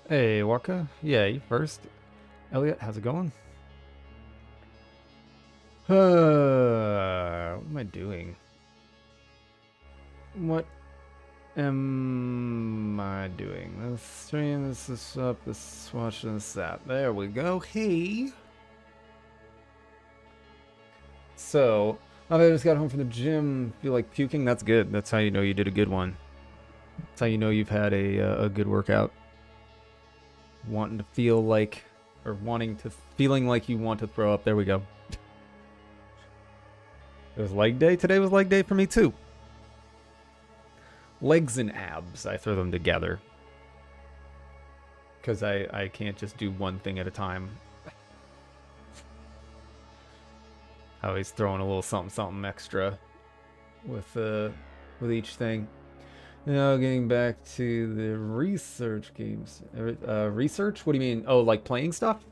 Hey, Waka. Yeah, you first. Elliot, how's it going? What am I doing? What am I doing? Let's stream this is up, this watching this that. There we go. Hey. So, I just got home from the gym. Feel like puking? That's good. That's how you know you did a good one. That's how you know you've had a good workout. Wanting to feel like, or feeling like you want to throw up. There we go. It was leg day. Today was leg day for me too. Legs and abs, I throw them together. Because I can't just do one thing at a time. I always throwing a little something extra with each thing. Now getting back to the research games. Research? What do you mean? Oh, like playing stuff?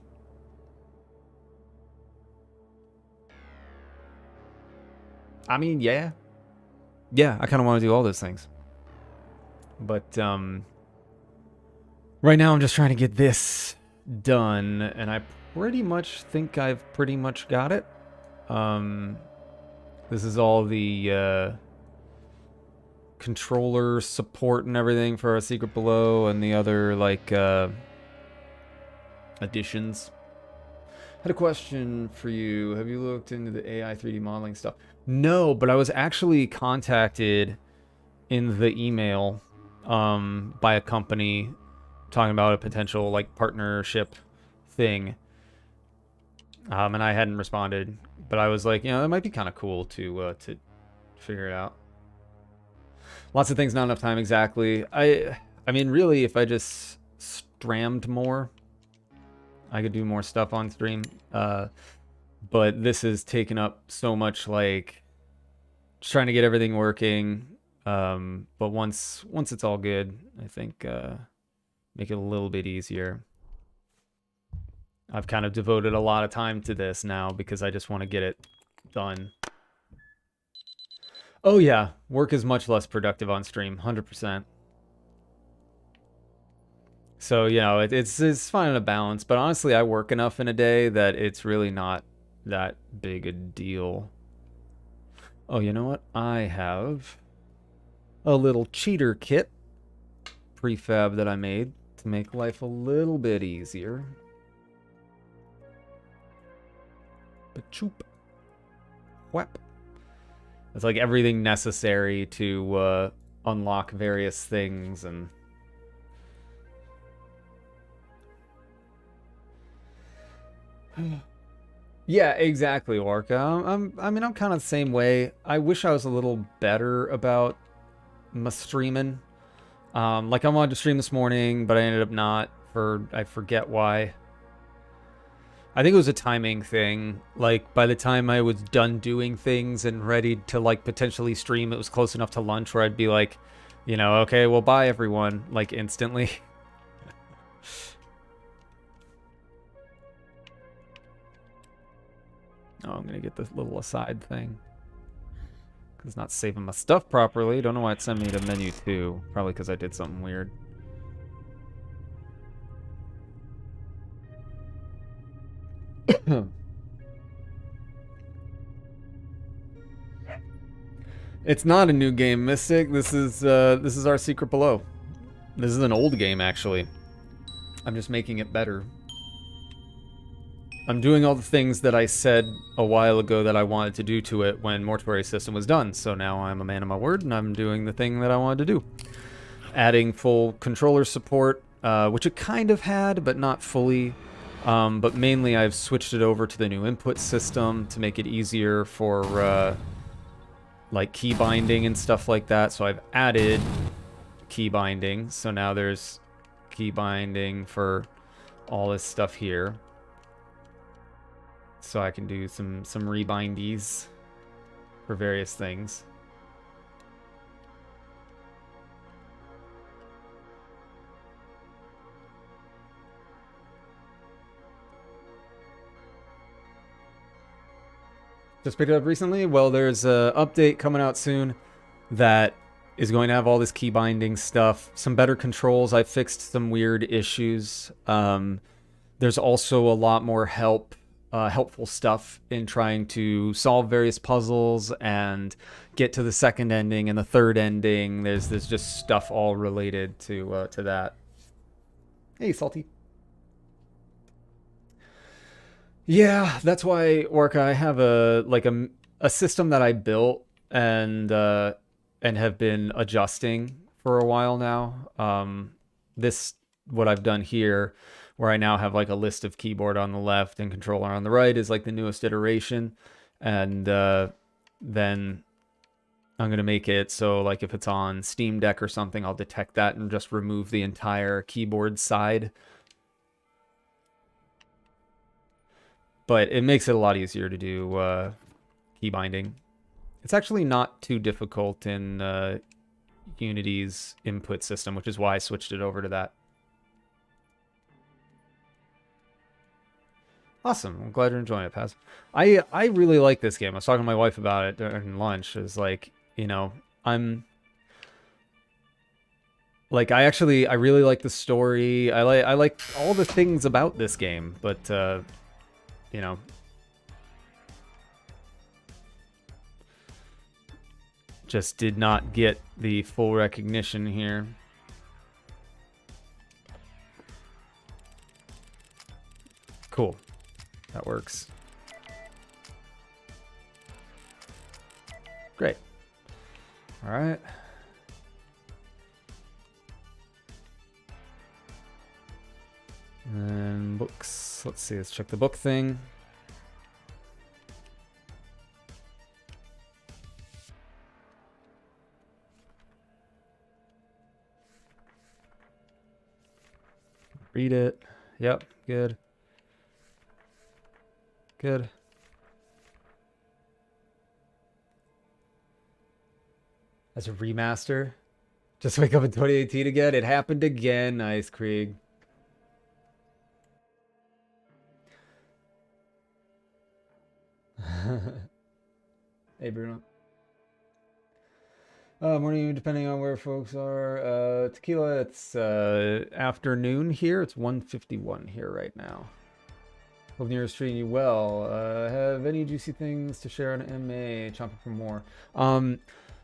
I mean, yeah. Yeah, I kind of want to do all those things. But right now I'm just trying to get this done, and I pretty much think I've pretty much got it. This is all the controller support and everything for our Secret Below and the other like additions. Had a question for you. Have you looked into the AI 3D modeling stuff? No, but I was actually contacted in the email by a company talking about a potential like partnership thing. And I hadn't responded, but I was like, you know, that might be kind of cool to figure it out. Lots of things, not enough time exactly. I mean, really, if I just strammed more, I could do more stuff on stream. But this is taking up so much, like, just trying to get everything working. But once it's all good, I think make it a little bit easier. I've kind of devoted a lot of time to this now because I just want to get it done. Oh yeah, work is much less productive on stream, 100%. So, you know, it's finding a balance, but honestly, I work enough in a day that it's really not that big a deal. Oh, you know what? I have a little cheater kit prefab that I made to make life a little bit easier. Pachoop. Whap. It's like everything necessary to unlock various things and yeah, exactly, Orca. I mean, I'm kind of the same way. I wish I was a little better about my streaming. Like I wanted to stream this morning, but I ended up not I forget why. I think it was a timing thing. Like by the time I was done doing things and ready to like potentially stream, it was close enough to lunch where I'd be like, you know, okay, well, bye everyone, like instantly. Oh, I'm gonna get this little aside thing. Cause not saving my stuff properly. Don't know why it sent me to menu 2. Probably because I did something weird. It's not a new game, Mystic. This is our Secret Below. This is an old game, actually. I'm just making it better. I'm doing all the things that I said a while ago that I wanted to do to it when Mortuary System was done. So now I'm a man of my word, and I'm doing the thing that I wanted to do. Adding full controller support, which it kind of had, but not fully. But mainly I've switched it over to the new input system to make it easier for like key binding and stuff like that. So I've added key binding. So now there's key binding for all this stuff here. So I can do some rebindies for various things. Just picked it up recently. Well, there's a update coming out soon that is going to have all this key binding stuff, some better controls. I fixed some weird issues. There's also a lot more helpful stuff in trying to solve various puzzles and get to the second ending and the third ending. There's just stuff all related to that. Hey, Salty. Yeah, that's why, Orca, I have a system that I built and have been adjusting for a while now. This what I've done here, where I now have like a list of keyboard on the left and controller on the right, is like the newest iteration, and then I'm gonna make it so like if it's on Steam Deck or something, I'll detect that and just remove the entire keyboard side. But it makes it a lot easier to do key binding. It's actually not too difficult in Unity's input system, which is why I switched it over to that. Awesome. I'm glad you're enjoying it, Paz. I really like this game. I was talking to my wife about it during lunch. It was like, you know, I'm like I really like the story. I like all the things about this game, but you know, just did not get the full recognition here. Cool. That works. Great. All right. And books. Let's see. Let's check the book thing. Read it. Yep. Good. Good. As a remaster? Just wake up in 2018 again? It happened again. Nice, Krieg. Hey, Bruno. Morning, depending on where folks are. Tequila, it's afternoon here. It's 1:51 here right now. Hope Nero's treating you well. Have any juicy things to share on MA? Chomping for more.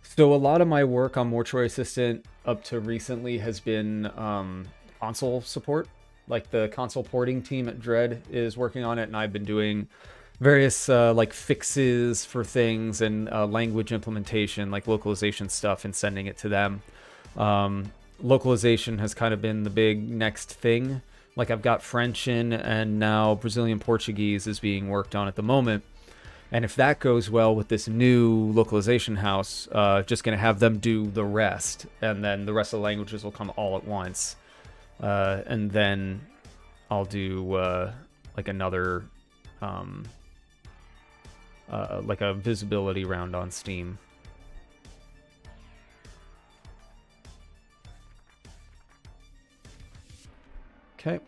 So a lot of my work on Mortuary Assistant up to recently has been console support. Like the console porting team at Dread is working on it, and I've been doing various like fixes for things and language implementation, like localization stuff, and sending it to them. Localization has kind of been the big next thing. Like I've got French in, and now Brazilian Portuguese is being worked on at the moment. And if that goes well with this new localization house, just going to have them do the rest, and then the rest of the languages will come all at once. And then I'll do like another like a visibility round on Steam. Okay.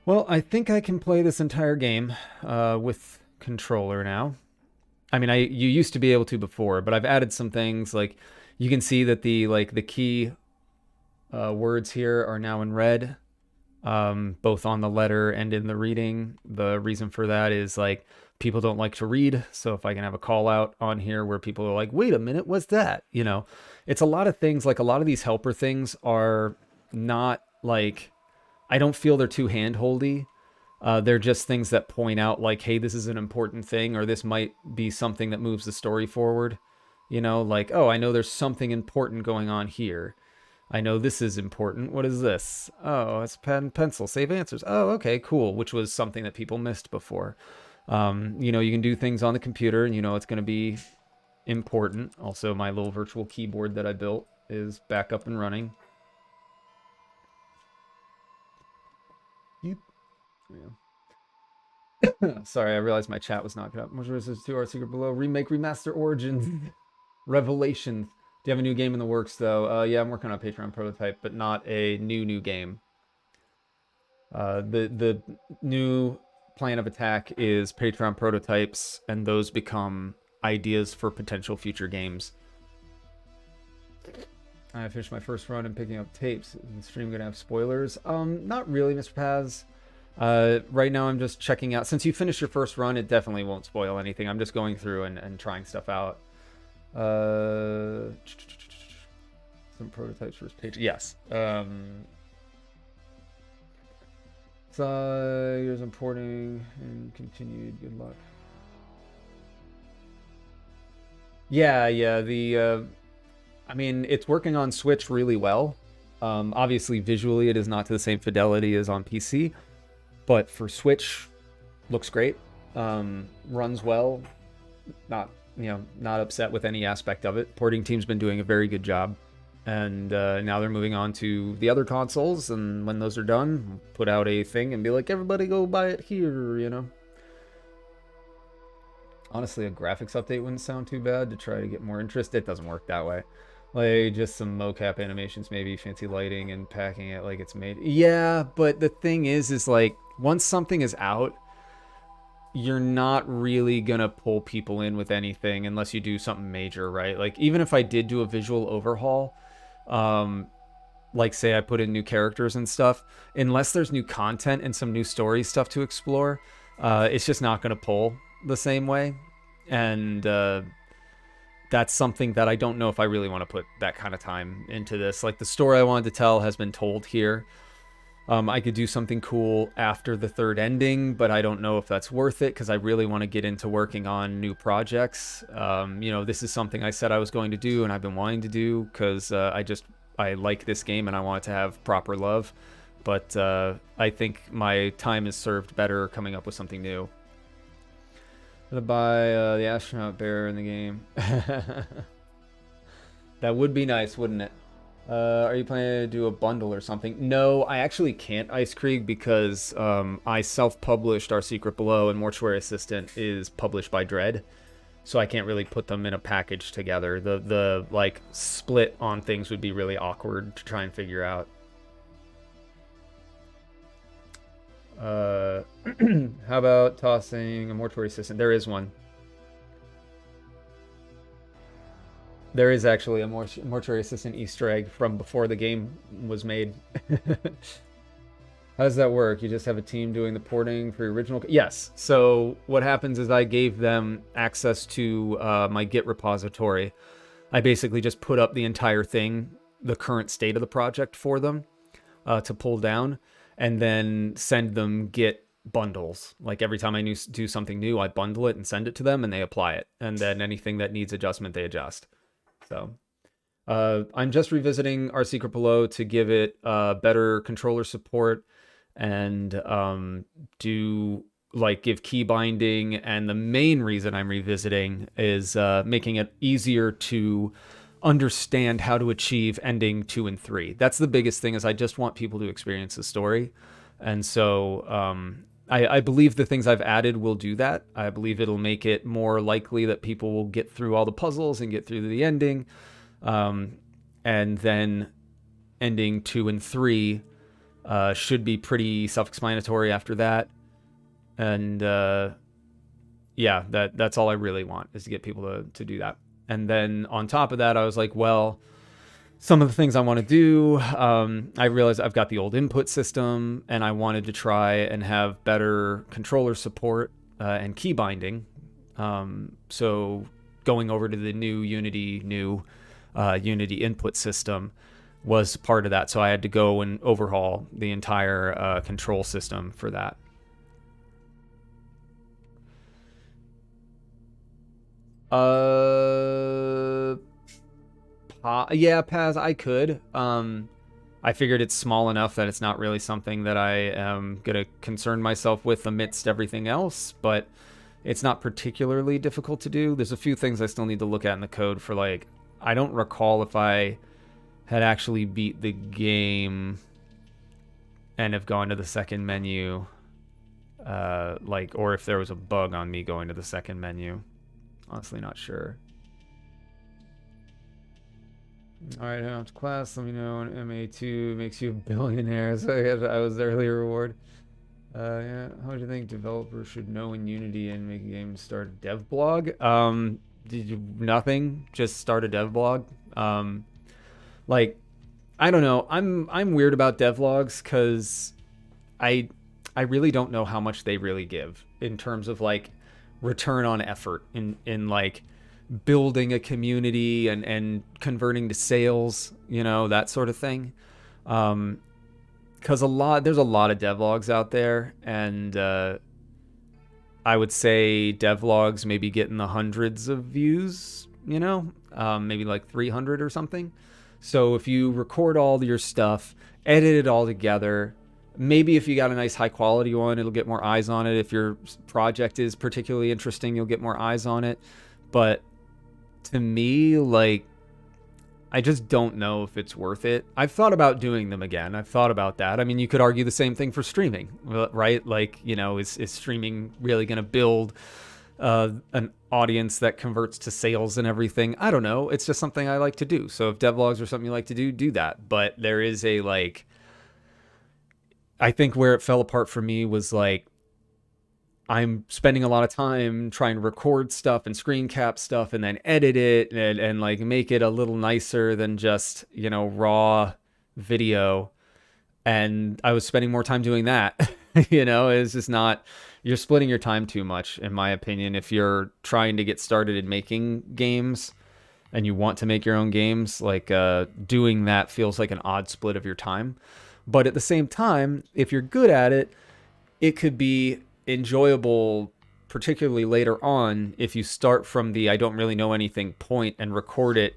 Well, I think I can play this entire game with controller now. I mean, you used to be able to before, but I've added some things. Like you can see that the key words here are now in red, both on the letter and in the reading. The reason for that is like people don't like to read, so if I can have a call out on here where people are like, wait a minute, what's that? You know, it's a lot of things. Like a lot of these helper things are not like, I don't feel they're too hand-holdy. They're just things that point out like, hey, this is an important thing, or this might be something that moves the story forward. You know, like, oh, I know there's something important going on here. I know this is important. What is this? Oh, it's pen and pencil. Save answers. Oh, okay, cool. Which was something that people missed before. You know, you can do things on the computer, and you know it's going to be important. Also, my little virtual keyboard that I built is back up and running. Yeah. Sorry, I realized my chat was not good up. Mojora's 2 Art Secret Below Remake Remaster Origins Revelations. Do you have a new game in the works though? Yeah, I'm working on a Patreon prototype, but not a new game. The new plan of attack is Patreon prototypes, and those become ideas for potential future games. I finished my first run and picking up tapes. Is the stream gonna have spoilers? Not really, Mr. Paz. Right now I'm just checking out. Since you finished your first run, it definitely won't spoil anything. I'm just going through and trying stuff out. Some prototypes first page. Yes. So here's importing and continued. Good luck. Yeah. I mean, it's working on Switch really well. Obviously, visually, it is not to the same fidelity as on PC, but for Switch, looks great. Runs well. Not upset with any aspect of it. Porting team's been doing a very good job, and now they're moving on to the other consoles. And when those are done, put out a thing and be like, everybody go buy it here. Honestly, a graphics update wouldn't sound too bad to try to get more interest. It doesn't work that way. Like, just some mocap animations, maybe fancy lighting and packing it like it's made. Yeah, but the thing is like, once something is out, you're not really gonna pull people in with anything unless you do something major, right? Like, even if I did do a visual overhaul, like say I put in new characters and stuff, unless there's new content and some new story stuff to explore, it's just not gonna pull the same way. And that's something that I don't know if I really want to put that kind of time into this. Like, the story I wanted to tell has been told here. I could do something cool after the third ending, but I don't know if that's worth it because I really want to get into working on new projects. This is something I said I was going to do and I've been wanting to do because I like this game and I want it to have proper love. But I think my time is served better coming up with something new. Gonna buy the astronaut bear in the game. That would be nice, wouldn't it? Are you planning to do a bundle or something? No, I actually can't, Ice Krieg, because I self-published Our Secret Below, and Mortuary Assistant is published by Dread, so I can't really put them in a package together. The like split on things would be really awkward to try and figure out. How about tossing a Mortuary Assistant? There is one. There is actually a Mortuary Assistant Easter egg from before the game was made. How does that work? You just have a team doing the porting for your original? Yes. So what happens is I gave them access to my Git repository. I basically just put up the entire thing, the current state of the project for them to pull down, and then send them Git bundles. Like, every time I do something new, I bundle it and send it to them, and they apply it. And then anything that needs adjustment, they adjust. So I'm just revisiting Our Secret Below to give it better controller support and give key binding. And the main reason I'm revisiting is making it easier to understand how to achieve ending 2 and 3. That's the biggest thing, is I just want people to experience the story. And so I believe the things I've added will do that. I believe it'll make it more likely that people will get through all the puzzles and get through to the ending. And then ending 2 and 3 should be pretty self-explanatory after that. And yeah, that's all I really want, is to get people to do that. And then on top of that, I was like, well, some of the things I want to do, I realized I've got the old input system, and I wanted to try and have better controller support and key binding. So going over to the new Unity input system was part of that. So I had to go and overhaul the entire control system for that. Yeah, Paz, I could. I figured it's small enough that it's not really something that I am gonna concern myself with amidst everything else, but it's not particularly difficult to do. There's a few things I still need to look at in the code for, like, I don't recall if I had actually beat the game and have gone to the second menu, or if there was a bug on me going to the second menu. Honestly, not sure. Alright, how much class? Let me know when MA2 makes you a billionaire. So I was the early reward. Yeah. How do you think developers should know in Unity and make a game to start a dev blog? Nothing. Just start a dev blog. Like, I don't know. I'm weird about devlogs because I I really don't know how much they really give in terms of like return on effort in like building a community and converting to sales, you know, that sort of thing. Because there's a lot of devlogs out there, and I would say devlogs maybe getting the hundreds of views, you know, maybe like 300 or something. So if you record all your stuff, edit it all together, maybe if you got a nice high quality one, it'll get more eyes on it. If your project is particularly interesting, you'll get more eyes on it. But to me, like, I just don't know if it's worth it. I've thought about doing them again. I've thought about that. I mean, you could argue the same thing for streaming, right? Like, you know, is streaming really going to build an audience that converts to sales and everything? I don't know. It's just something I like to do. So if devlogs are something you like to do that. But there is a like, I think where it fell apart for me was like, I'm spending a lot of time trying to record stuff and screen cap stuff and then edit it and like make it a little nicer than just, you know, raw video. And I was spending more time doing that. You know, it's just not, you're splitting your time too much, in my opinion, if you're trying to get started in making games and you want to make your own games. Like doing that feels like an odd split of your time. But at the same time, if you're good at it, it could be enjoyable, particularly later on, if you start from the I don't really know anything point and record it,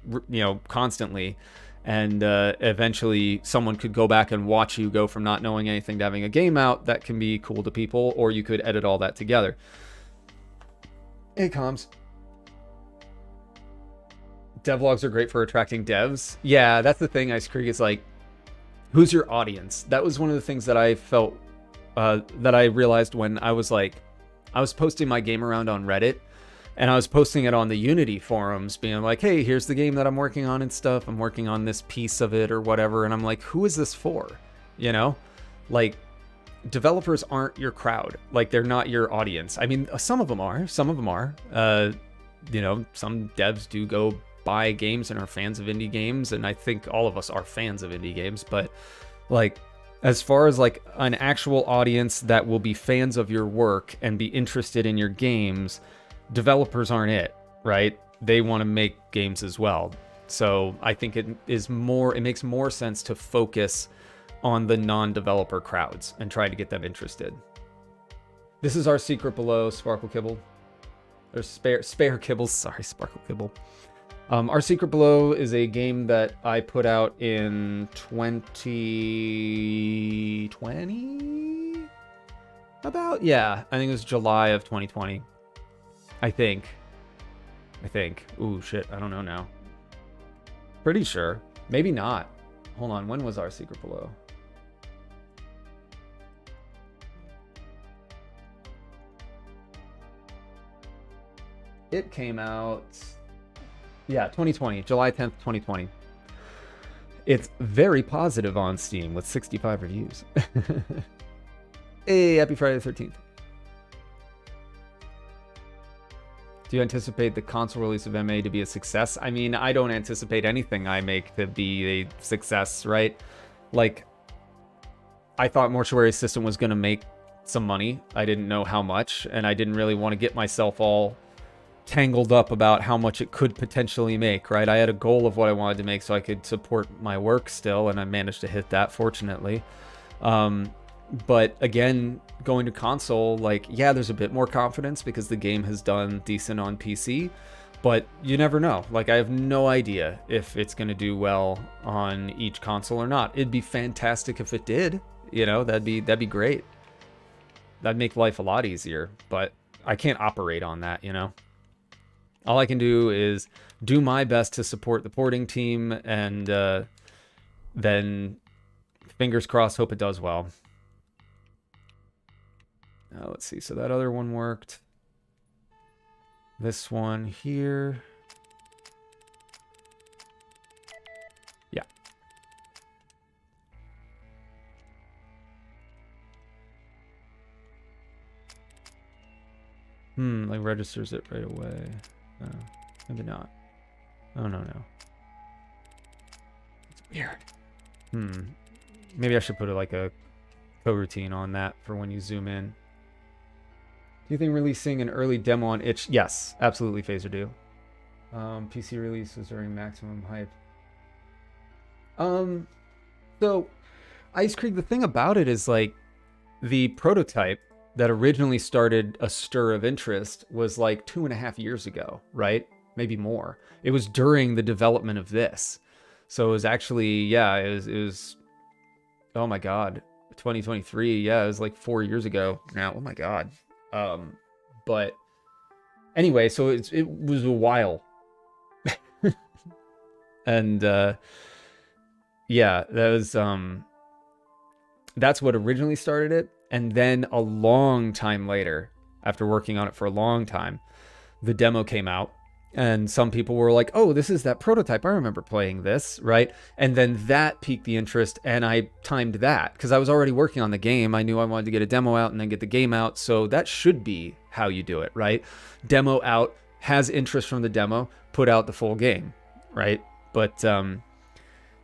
you know, constantly. And eventually someone could go back and watch you go from not knowing anything to having a game out that can be cool to people, or you could edit all that together. Hey, comms. Devlogs are great for attracting devs. Yeah, that's the thing, Ice Creek, is like, who's your audience? That was one of the things that I felt that I realized when I was posting my game around on Reddit, and I was posting it on the Unity forums, being like, hey, here's the game that I'm working on and stuff. I'm working on this piece of it or whatever. And I'm like, who is this for? You know, like, developers aren't your crowd. Like, they're not your audience. I mean, some of them are. You know, some devs do go buy games and are fans of indie games. And I think all of us are fans of indie games. But like, as far as like an actual audience that will be fans of your work and be interested in your games, developers aren't it, right? They want to make games as well. So I think it makes more sense to focus on the non-developer crowds and try to get them interested. This is our secret below, Sparkle Kibble. Or spare Kibbles, sorry, Sparkle Kibble. Our Secret Below is a game that I put out in 2020? Yeah, I think it was July of 2020. I think. Ooh, shit, I don't know now. Pretty sure. Maybe not. Hold on, when was our Secret Below? It came out... yeah, 2020, July 10th, 2020. It's very positive on Steam with 65 reviews. Hey, happy Friday the 13th. Do you anticipate the console release of MA to be a success? I mean, I don't anticipate anything I make to be a success, right? Like, I thought Mortuary System was going to make some money. I didn't know how much, and I didn't really want to get myself all tangled up about how much it could potentially make, right? I had a goal of what I wanted to make so I could support my work still, and I managed to hit that, fortunately. But again, going to console, like, yeah, there's a bit more confidence because the game has done decent on PC, but you never know. Like, I have no idea if it's going to do well on each console or not. It'd be fantastic if it did, you know, that'd be great. That'd make life a lot easier, but I can't operate on that, you know? All I can do is do my best to support the porting team, and then fingers crossed, hope it does well. Now, let's see. So that other one worked. This one here. Yeah. Like registers it right away. Maybe not. Oh, no. Weird. Maybe I should put like a coroutine on that for when you zoom in. Do you think releasing an early demo on itch? Yes, absolutely, Phaser do. PC release was during maximum hype. So Ice Creek, the thing about it is like the prototype that originally started a stir of interest was like 2.5 years ago, right? Maybe more. It was during the development of this. So it was actually, yeah, it was oh my God, 2023. Yeah, it was like 4 years ago now. Oh my God. But anyway, so it was a while. And yeah, that was that's what originally started it. And then a long time later, after working on it for a long time, the demo came out. And some people were like, oh, this is that prototype. I remember playing this, right? And then that piqued the interest, and I timed that because I was already working on the game. I knew I wanted to get a demo out and then get the game out. So that should be how you do it, right? Demo out, has interest from the demo, put out the full game, right? But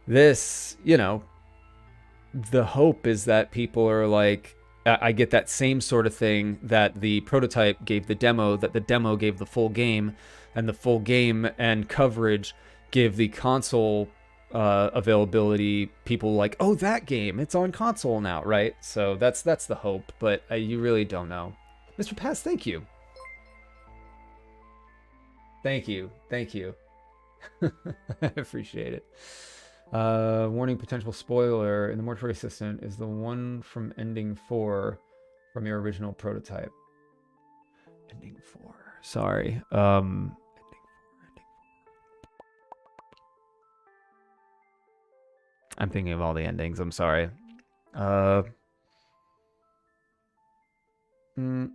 this, you know, the hope is that people are like, I get that same sort of thing that the prototype gave the demo, that the demo gave the full game, and the full game and coverage give the console availability. People like, oh, that game, it's on console now, right? So that's the hope, but you really don't know. Mr. Pass, thank you. Thank you. I appreciate it. Warning, potential spoiler in the mortuary assistant is the one from ending 4 from your original prototype. Ending 4. Sorry. Ending 4. I'm thinking of all the endings. I'm sorry. I mean,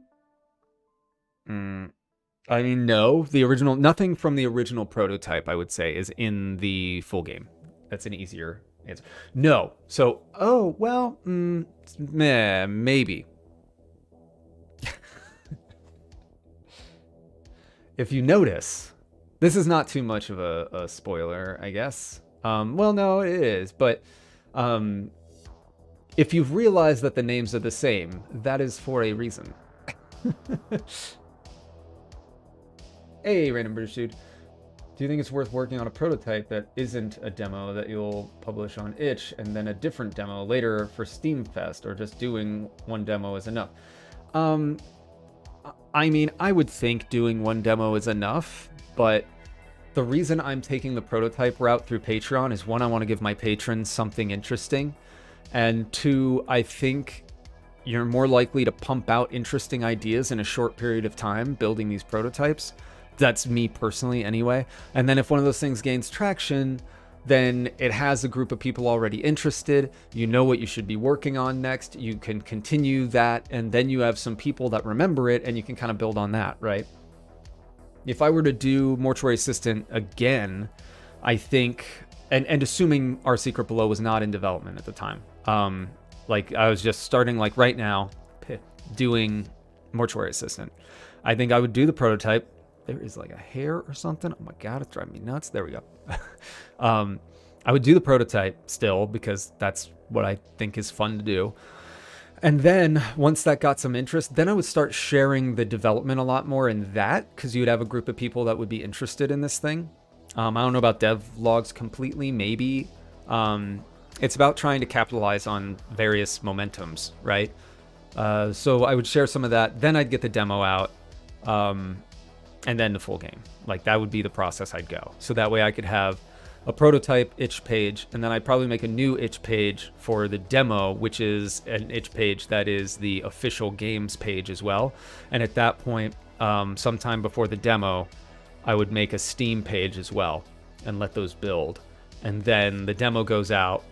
no. The original, nothing from the original prototype, I would say, is in the full game. That's an easier answer. No. So, oh, well, maybe. If you notice, this is not too much of a spoiler, I guess. Well, no, it is. But if you've realized that the names are the same, that is for a reason. Hey, random British dude. Do you think it's worth working on a prototype that isn't a demo that you'll publish on itch and then a different demo later for Steam Fest, or just doing one demo is enough? I mean, I would think doing one demo is enough, but the reason I'm taking the prototype route through Patreon is, one, I want to give my patrons something interesting, and two, I think you're more likely to pump out interesting ideas in a short period of time building these prototypes. That's me personally anyway. And then if one of those things gains traction, then it has a group of people already interested. You know what you should be working on next. You can continue that, and then you have some people that remember it, and you can kind of build on that, right? If I were to do Mortuary Assistant again, I think, and assuming Our Secret Below was not in development at the time, like I was just starting like right now doing Mortuary Assistant, I think I would do the prototype. There is like a hair or something. Oh my God, it's driving me nuts. There we go. I would do the prototype still because that's what I think is fun to do. And then once that got some interest, then I would start sharing the development a lot more in that, because you'd have a group of people that would be interested in this thing. I don't know about devlogs completely, maybe. It's about trying to capitalize on various momentums, right? So I would share some of that. Then I'd get the demo out. And then the full game. Like that would be the process I'd go. So that way I could have a prototype itch page, and then I'd probably make a new itch page for the demo, which is an itch page that is the official games page as well. And at that point, sometime before the demo, I would make a Steam page as well and let those build. And then the demo goes out,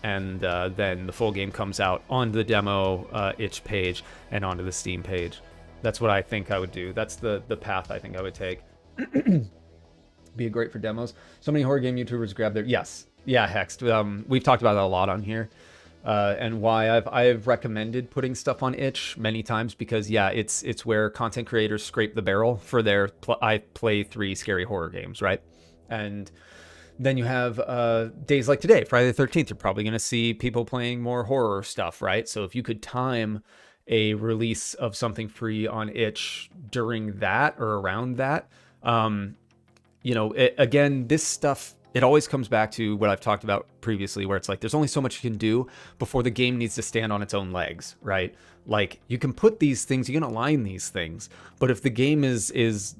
and then the full game comes out on the demo itch page and onto the Steam page. That's what I think I would do. That's the path I think I would take. Be great for demos. So many horror game YouTubers grab their... Yes. Yeah, Hext. We've talked about that a lot on here. And why I've recommended putting stuff on itch many times, because, yeah, it's where content creators scrape the barrel for their I play 3 scary horror games, right? And Then you have days like today, Friday the 13th, you're probably going to see people playing more horror stuff, right? So if you could time a release of something free on itch during that or around that, again, this stuff, it always comes back to what I've talked about previously, where it's like there's only so much you can do before the game needs to stand on its own legs, right? Like you can put these things, you can align these things, but if the game is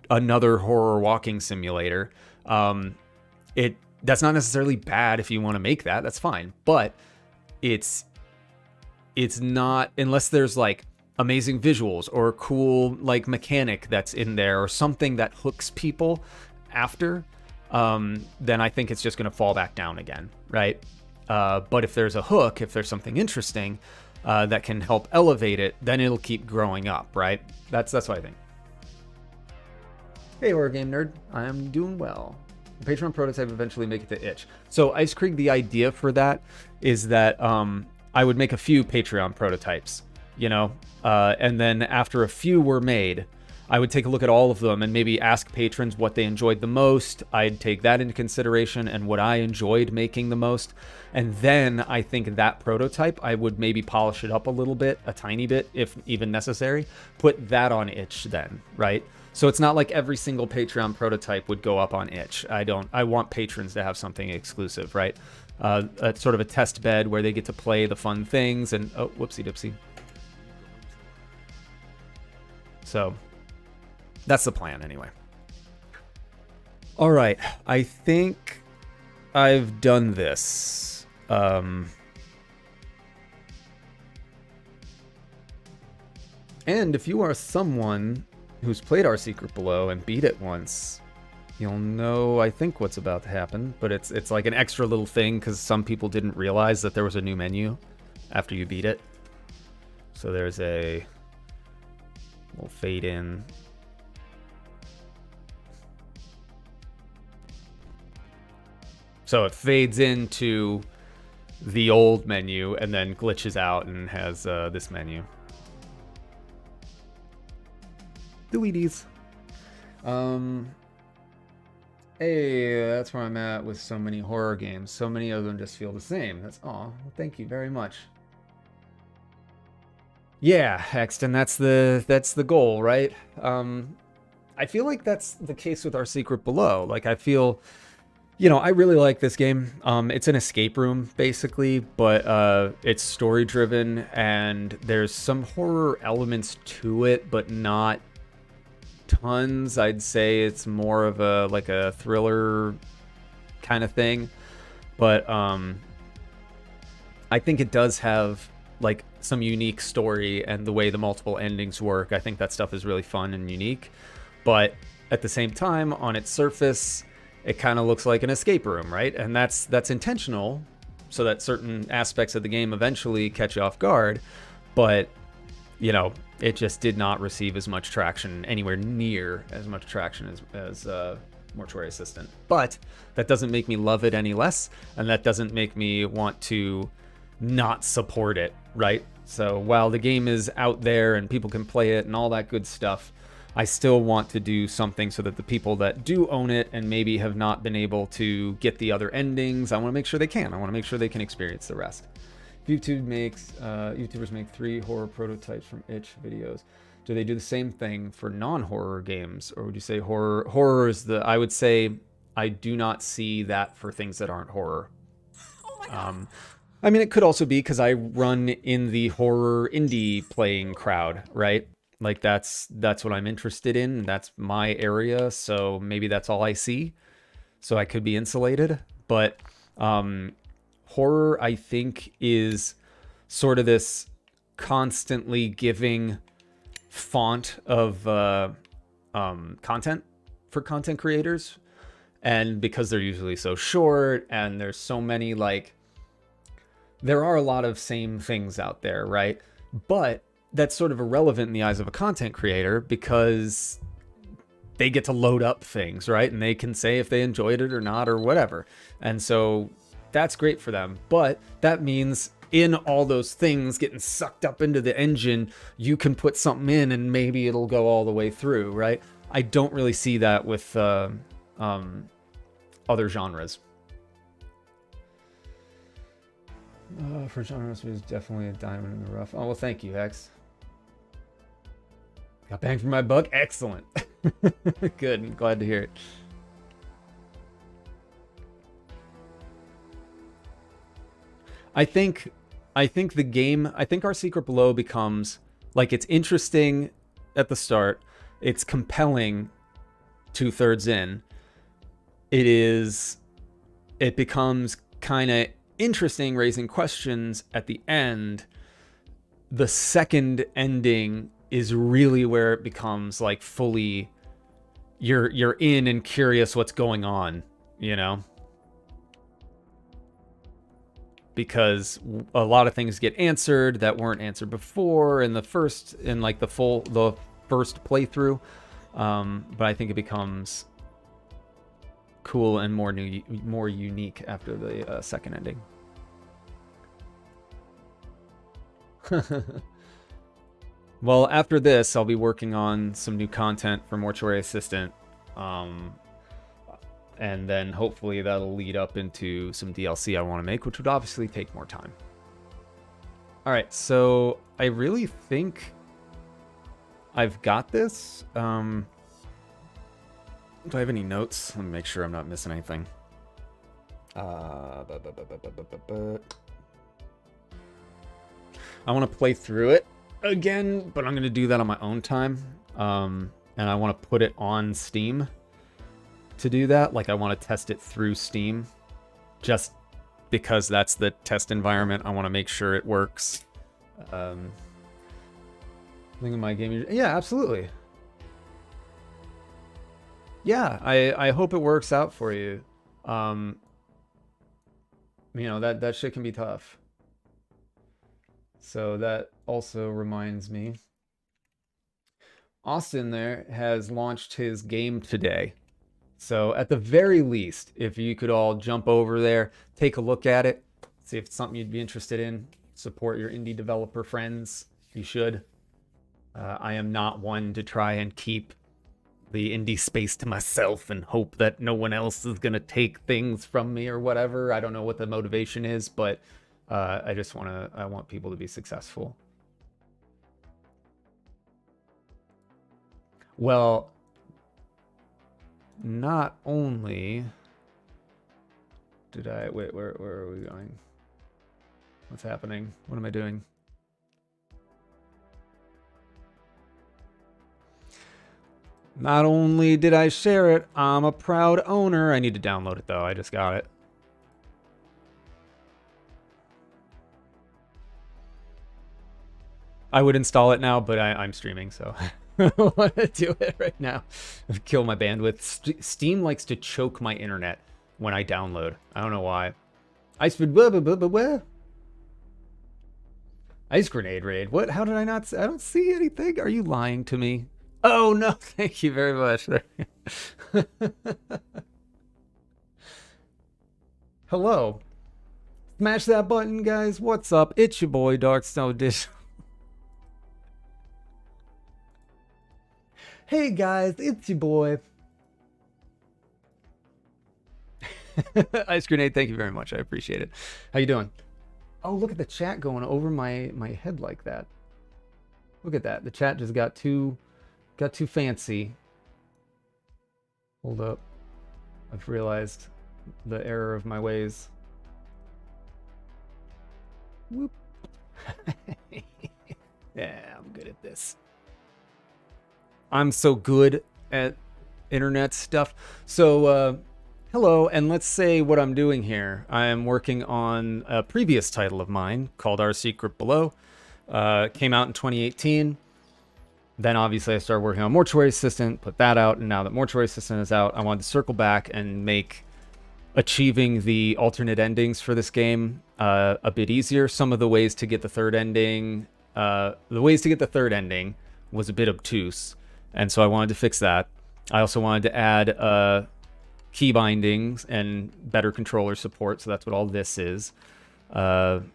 another horror walking simulator, that's not necessarily bad if you want to make that. That's fine, but it's not, unless there's like amazing visuals or a cool like mechanic that's in there or something that hooks people after, then I think it's just going to fall back down again, right? But if there's a hook, if there's something interesting that can help elevate it, then it'll keep growing up, right? That's what I think. Hey, Horror Game Nerd, I am doing well. The Patreon prototype eventually make it to itch. So Ice Creek, the idea for that is that I would make a few Patreon prototypes, and then after a few were made, I would take a look at all of them and maybe ask patrons what they enjoyed the most. I'd take that into consideration and what I enjoyed making the most. And then I think that prototype, I would maybe polish it up a little bit, a tiny bit, if even necessary. Put that on itch then, right? So it's not like every single Patreon prototype would go up on itch. I want patrons to have something exclusive, right? A sort of a test bed where they get to play the fun things and, oh, whoopsie dipsy. So that's the plan anyway. All right, I think I've done this. And if you are someone who's played Our Secret Below and beat it once, you'll know, I think, what's about to happen. But it's like an extra little thing because some people didn't realize that there was a new menu after you beat it. So there's a little fade in. So it fades into the old menu and then glitches out and has this menu. Deletes. Hey, that's where I'm at with so many horror games. So many of them just feel the same. That's well, thank you very much. Yeah, Hexton, that's the goal, right? I feel like that's the case with Our Secret Below. Like I feel, I really like this game. It's an escape room basically, but it's story driven and there's some horror elements to it, but not tons. I'd say it's more of a thriller kind of thing, but I think it does have like some unique story, and the way the multiple endings work, I think that stuff is really fun and unique. But at the same time, on its surface, it kind of looks like an escape room, right? And that's intentional so that certain aspects of the game eventually catch you off guard, but it just did not receive as much traction, anywhere near as much traction as Mortuary Assistant. But that doesn't make me love it any less, and that doesn't make me want to not support it, right? So while the game is out there and people can play it and all that good stuff, I still want to do something so that the people that do own it and maybe have not been able to get the other endings, I want to make sure they can. I want to make sure they can experience the rest. YouTubers make 3 horror prototypes from itch videos. Do they do the same thing for non-horror games, or would you say horror is the? I would say I do not see that for things that aren't horror. Oh my God. I mean, it could also be because I run in the horror indie playing crowd, right? Like that's what I'm interested in. That's my area, so maybe that's all I see. So I could be insulated, but horror, I think, is sort of this constantly giving font of content for content creators. And because they're usually so short and there's so many, there are a lot of same things out there, right? But that's sort of irrelevant in the eyes of a content creator because they get to load up things, right? And they can say if they enjoyed it or not or whatever. And so that's great for them. But that means in all those things getting sucked up into the engine, you can put something in and maybe it'll go all the way through, right? I don't really see that with other genres. For genres, it was definitely a diamond in the rough. Oh, well, thank you, Hex. Got bang for my buck? Excellent. Good, I'm glad to hear it. I think the game, I think Our Secret Below becomes, like, it's interesting at the start. It's compelling 2/3 in. It becomes kind of interesting, raising questions at the end. The second ending is really where it becomes like fully, you're in and curious what's going on, you know? Because a lot of things get answered that weren't answered before in the first playthrough. But I think it becomes cool and more unique after the second ending. Well, after this, I'll be working on some new content for Mortuary Assistant. And then hopefully that'll lead up into some DLC I want to make, which would obviously take more time. All right, so I really think I've got this. Do I have any notes? Let me make sure I'm not missing anything. I want to play through it again, but I'm going to do that on my own time. And I want to put it on Steam to do that. Like, I want to test it through Steam just because that's the test environment. I want to make sure it works. Think of my game. Yeah, absolutely. Yeah, I hope it works out for you. You know, that shit can be tough. So that also reminds me, Austin there has launched his game today. So at the very least, if you could all jump over there, take a look at it, see if it's something you'd be interested in, support your indie developer friends, you should. I am not one to try and keep the indie space to myself and hope that no one else is going to take things from me or whatever. I don't know what the motivation is, but I want people to be successful. Well, not only did I... Wait, where are we going? What's happening? What am I doing? Not only did I share it, I'm a proud owner. I need to download it, though. I just got it. I would install it now, but I'm streaming, so... I don't want to do it right now. Kill my bandwidth. Steam likes to choke my internet when I download. I don't know why. Ice grenade raid. What? How did I not? I don't see anything. Are you lying to me? Oh no! Thank you very much. Hello. Smash that button, guys. What's up? It's your boy Dark Snow Dish. Hey guys, it's your boy. Ice grenade, thank you very much. I appreciate it. How you doing? Oh, look at the chat going over my head like that. Look at that. The chat just got too fancy. Hold up. I've realized the error of my ways. Whoop. Yeah, I'm good at this. I'm so good at internet stuff. So, hello, and let's say what I'm doing here. I am working on a previous title of mine called Our Secret Below. Came out in 2018. Then obviously I started working on Mortuary Assistant, put that out, and now that Mortuary Assistant is out, I wanted to circle back and make achieving the alternate endings for this game a bit easier. Some of the ways to get the third ending, was a bit obtuse. And so I wanted to fix that. I also wanted to add key bindings and better controller support. So that's what all this is. And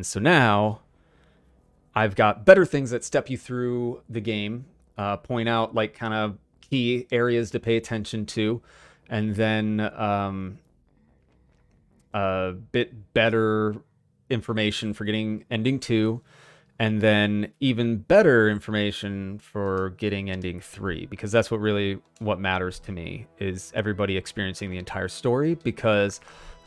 so now I've got better things that step you through the game, point out like kind of key areas to pay attention to. and then a bit better information for getting ending 2, and then even better information for getting ending 3, because that's what matters to me, is everybody experiencing the entire story, because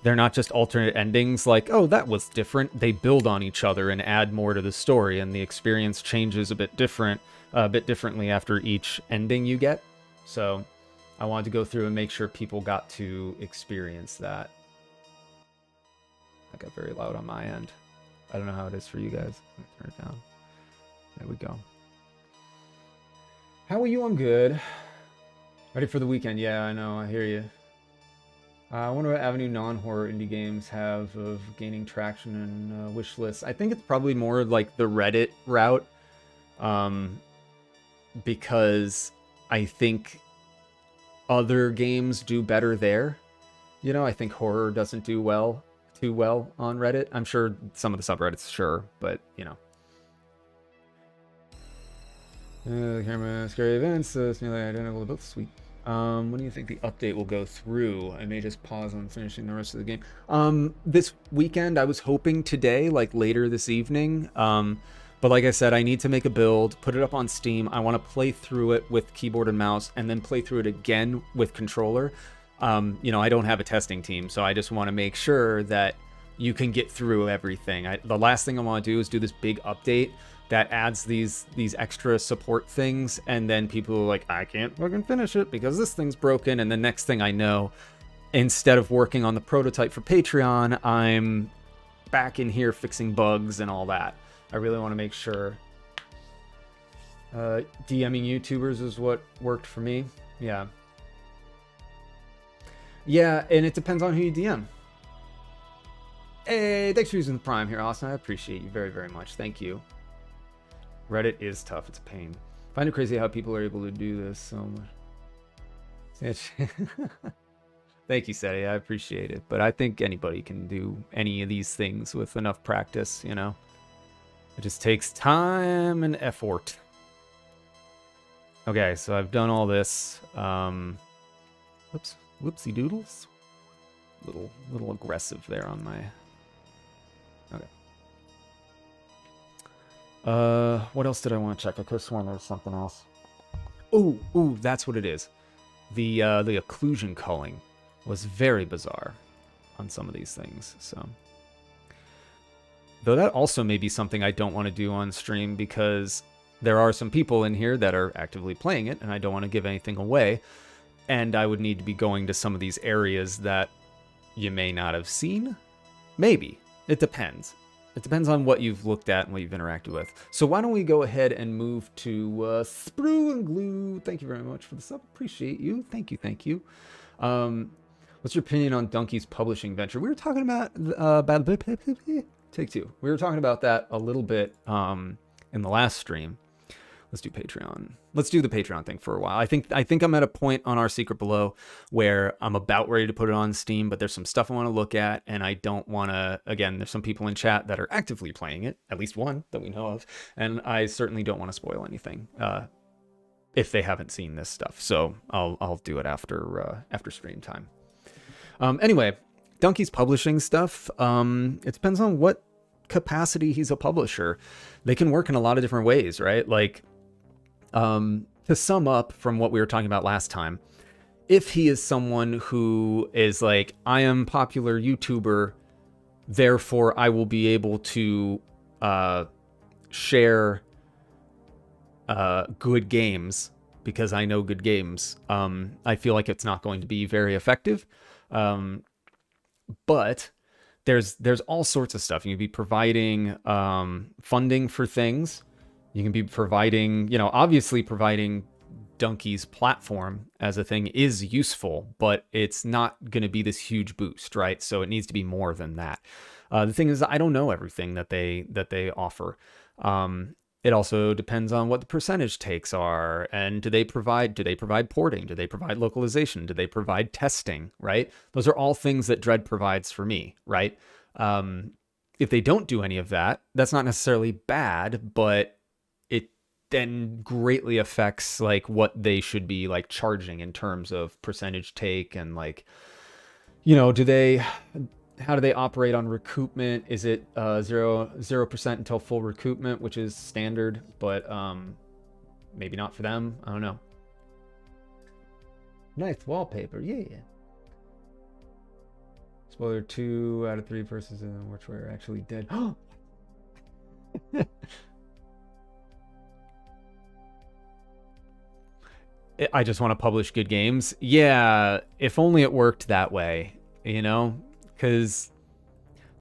they're not just alternate endings like, oh, that was different. They build on each other and add more to the story, and the experience changes a bit differently after each ending you get. So I wanted to go through and make sure people got to experience that. That got very loud on my end. I don't know how it is for you guys. Let me turn it down. There we go. How are you? I'm good. Ready for the weekend? Yeah, I know. I hear you. I wonder what avenue non-horror indie games have of gaining traction and wish lists. I think it's probably more like the Reddit route, because I think other games do better there. You know, I think horror doesn't do too well on Reddit. I'm sure some of the subreddits, sure, but you know. The camera, scary events, it's nearly identical to both. Sweet. When do you think the update will go through? I may just pause on finishing the rest of the game. This weekend, I was hoping today, like later this evening. But like I said, I need to make a build, put it up on Steam. I want to play through it with keyboard and mouse, and then play through it again with controller. You know, I don't have a testing team, so I just want to make sure that you can get through everything. The last thing I want to do is do this big update that adds these extra support things, and then people are like, I can't fucking finish it because this thing's broken, and the next thing I know, instead of working on the prototype for Patreon, I'm back in here fixing bugs and all that. I really want to make sure. DMing YouTubers is what worked for me. Yeah. Yeah, and it depends on who you DM. Hey, thanks for using the Prime here, Austin. I appreciate you very, very much. Thank you. Reddit is tough. It's a pain. I find it crazy how people are able to do this so much. Thank you, Seti. I appreciate it. But I think anybody can do any of these things with enough practice, you know? It just takes time and effort. Okay, so I've done all this. Whoops. Whoopsie doodles. Little aggressive there on my... Okay. What else did I want to check? I could have sworn there was something else. Ooh, that's what it is. The occlusion culling was very bizarre on some of these things, so... Though that also may be something I don't want to do on stream, because there are some people in here that are actively playing it, and I don't want to give anything away, and I would need to be going to some of these areas that you may not have seen. Maybe. It depends. It depends on what you've looked at and what you've interacted with. So why don't we go ahead and move to Sprue and Glue. Thank you very much for the sub. Appreciate you. Thank you. What's your opinion on Donkey's publishing venture? We were talking about Take Two. We were talking about that a little bit in the last stream. Let's do Patreon. Let's do the Patreon thing for a while. I think I'm at a point on our Secret Below where I'm about ready to put it on Steam, but there's some stuff I want to look at, and I don't want to... Again, there's some people in chat that are actively playing it, at least one that we know of, and I certainly don't want to spoil anything if they haven't seen this stuff. So I'll do it after stream time. Anyway, Donkey's publishing stuff. It depends on what capacity he's a publisher. They can work in a lot of different ways, right? Like, to sum up from what we were talking about last time, if he is someone who is like, I am popular YouTuber, therefore I will be able to share good games because I know good games, I feel like it's not going to be very effective. But there's all sorts of stuff. You can be providing funding for things. You can be providing, obviously providing Donkey's platform as a thing is useful, but it's not going to be this huge boost, right? So it needs to be more than that. The thing is, I don't know everything that they offer. It also depends on what the percentage takes are, and do they provide porting? Do they provide localization? Do they provide testing, right? Those are all things that Dread provides for me, right? If they don't do any of that, that's not necessarily bad, but then greatly affects like what they should be like charging in terms of percentage take and like, you know, how do they operate on recoupment? Is it 0% until full recoupment, which is standard, but maybe not for them. I don't know. Nice wallpaper, yeah. Spoiler: 2 out of 3 persons in the mortuary are actually dead. I just want to publish good games. Yeah, if only it worked that way, you know? Because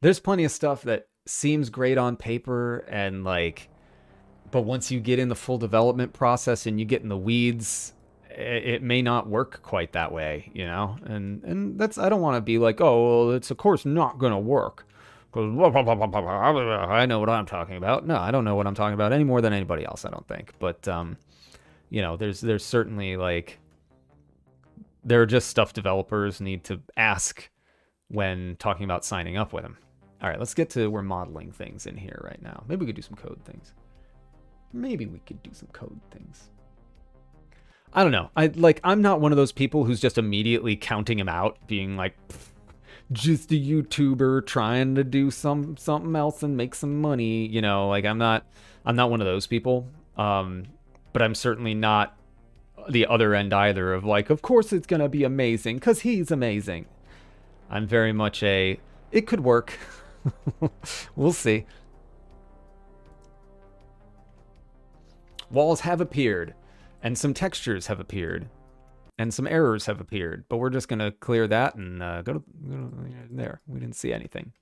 there's plenty of stuff that seems great on paper and like, but once you get in the full development process and you get in the weeds, it may not work quite that way, you know? And that's, I don't want to be like, oh, well, it's of course not going to work. Because I know what I'm talking about. No, I don't know what I'm talking about any more than anybody else, I don't think. But, you know, there's certainly like, there are just stuff developers need to ask when talking about signing up with them. All right, let's get to, we're modeling things in here right now. Maybe we could do some code things. I don't know. I'm not one of those people who's just immediately counting him out, being like, just a YouTuber trying to do something else and make some money. You know, like I'm not one of those people. But I'm certainly not the other end either of like, of course it's gonna be amazing because he's amazing. I'm very much it could work. We'll see. Walls have appeared, and some textures have appeared, and some errors have appeared, but we're just gonna clear that and go to there. We didn't see anything.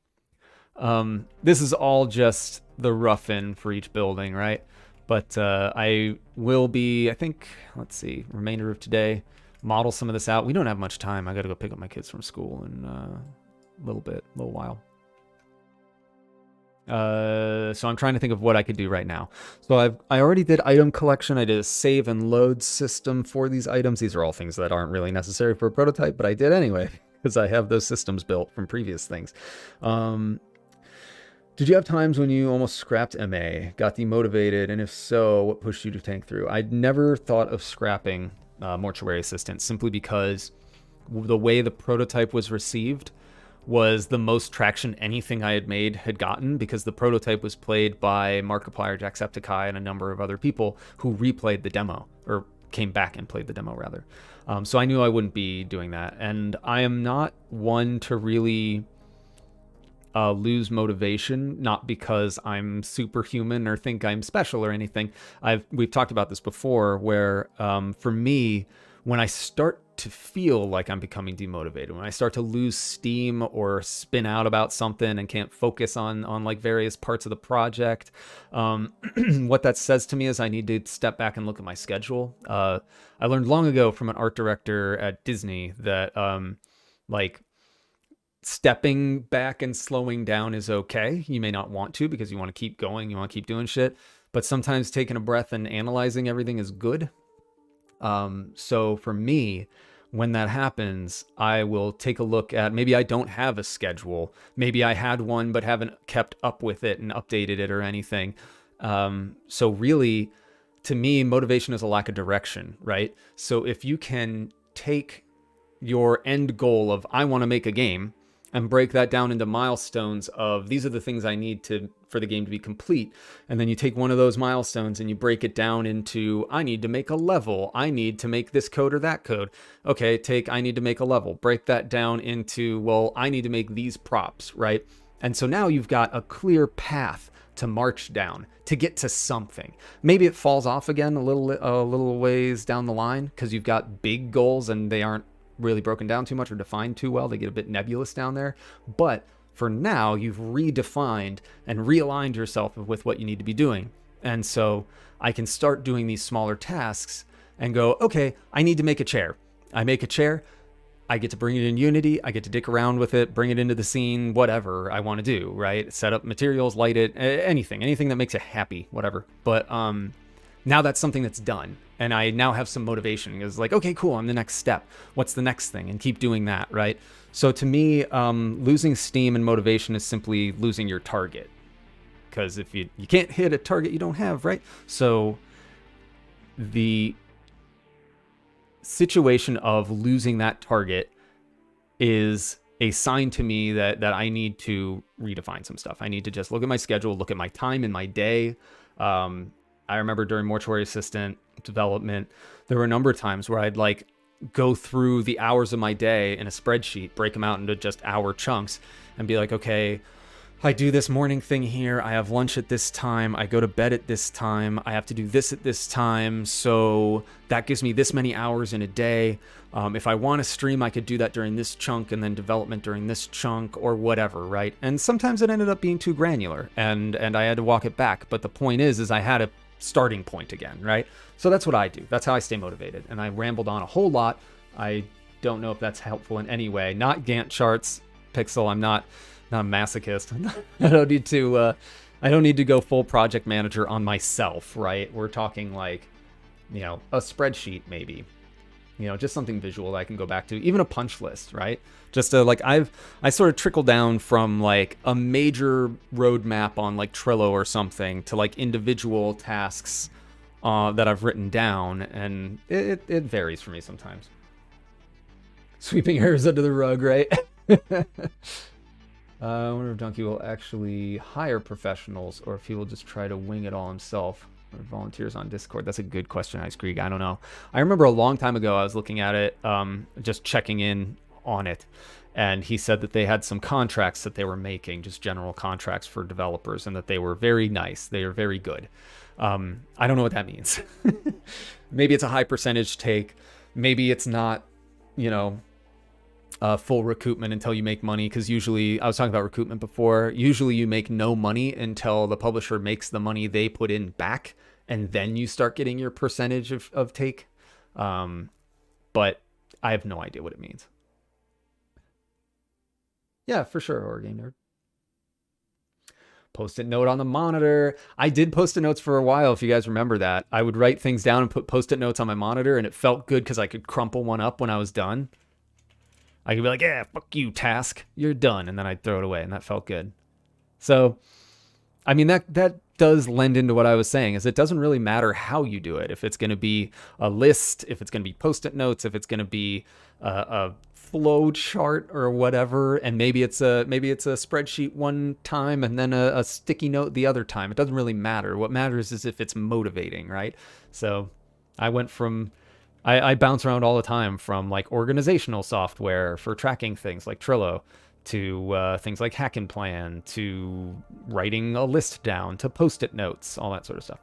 This is all just the rough-in for each building, right? But I will be, I think, let's see, remainder of today, model some of this out. We don't have much time. I got to go pick up my kids from school in a little while. So I'm trying to think of what I could do right now. So I already did item collection. I did a save and load system for these items. These are all things that aren't really necessary for a prototype, but I did anyway because I have those systems built from previous things. Did you have times when you almost scrapped MA, got demotivated, and if so, what pushed you to tank through? I'd never thought of scrapping Mortuary Assistant simply because the way the prototype was received was the most traction anything I had made had gotten, because the prototype was played by Markiplier, Jacksepticeye, and a number of other people who replayed the demo, or came back and played the demo rather. So I knew I wouldn't be doing that. And I am not one to really lose motivation, not because I'm superhuman or think I'm special or anything. We've talked about this before, where for me, when I start to feel like I'm becoming demotivated, when I start to lose steam or spin out about something and can't focus on like various parts of the project, what that says to me is I need to step back and look at my schedule. I learned long ago from an art director at Disney that like stepping back and slowing down is okay. You may not want to because you want to keep going, you want to keep doing shit, but sometimes taking a breath and analyzing everything is good. So for me, when that happens, I will take a look at, maybe I don't have a schedule. Maybe I had one, but haven't kept up with it and updated it or anything. So really, to me, motivation is a lack of direction, right? So if you can take your end goal of, I want to make a game, and break that down into milestones of, these are the things I need for the game to be complete. And then you take one of those milestones and you break it down into, I need to make a level. I need to make this code or that code. Okay, I need to make a level. Break that down into, well, I need to make these props, right? And so now you've got a clear path to march down to get to something. Maybe it falls off again a little ways down the line because you've got big goals and they aren't really broken down too much or defined too well. They get a bit nebulous down there. But for now, you've redefined and realigned yourself with what you need to be doing. And so I can start doing these smaller tasks and go, okay, I need to make a chair. I make a chair. I get to bring it in Unity. I get to dick around with it, bring it into the scene, whatever I want to do, right? Set up materials, light it, anything that makes it happy, whatever. But now that's something that's done. And I now have some motivation. It's like, okay, cool, I'm the next step. What's the next thing? And keep doing that, right? So to me, losing steam and motivation is simply losing your target. Because if you can't hit a target you don't have, right? So the situation of losing that target is a sign to me that I need to redefine some stuff. I need to just look at my schedule, look at my time in my day. I remember during Mortuary Assistant development, there were a number of times where I'd like go through the hours of my day in a spreadsheet, break them out into just hour chunks, and be like, okay, I do this morning thing here, I have lunch at this time, I go to bed at this time, I have to do this at this time, so that gives me this many hours in a day. If I want to stream, I could do that during this chunk, and then development during this chunk, or whatever, right? And sometimes it ended up being too granular, and I had to walk it back. But the point is I had a starting point again, right? So that's what I do. That's how I stay motivated. And I rambled on a whole lot. I don't know if that's helpful in any way. Not Gantt charts, Pixel. I'm not a masochist. I don't need to go full project manager on myself, right? We're talking like, you know, a spreadsheet maybe. You know, just something visual that I can go back to, even a punch list, right? Just to like, I sort of trickle down from like a major roadmap on like Trello or something to like individual tasks that I've written down, and it varies for me sometimes. Sweeping errors under the rug, right? I wonder if Donkey will actually hire professionals or if he will just try to wing it all himself. Or volunteers on Discord. That's a good question, Ice Creek. I don't know. I remember a long time ago I was looking at it, just checking in on it, and he said that they had some contracts that they were making, just general contracts for developers, and that they were very nice. They are very good. I don't know what that means. Maybe it's a high percentage take. Maybe it's not, you know, full recoupment until you make money, because usually, I was talking about recoupment before, usually you make no money until the publisher makes the money they put in back, and then you start getting your percentage of take. But I have no idea what it means. Yeah, for sure, Oregon Nerd. Post-it note on the monitor. I did post-it notes for a while, if you guys remember that. I would write things down and put post-it notes on my monitor, and it felt good because I could crumple one up when I was done. I could be like, yeah, fuck you, task. You're done. And then I'd throw it away, and that felt good. So, I mean, that does lend into what I was saying, is it doesn't really matter how you do it. If it's going to be a list, if it's going to be post-it notes, if it's going to be a flow chart or whatever, and maybe it's a spreadsheet one time and then a sticky note the other time. It doesn't really matter. What matters is if it's motivating, right? So I went from... I bounce around all the time, from like organizational software for tracking things like Trello to things like Hack and Plan to writing a list down to post-it notes, all that sort of stuff.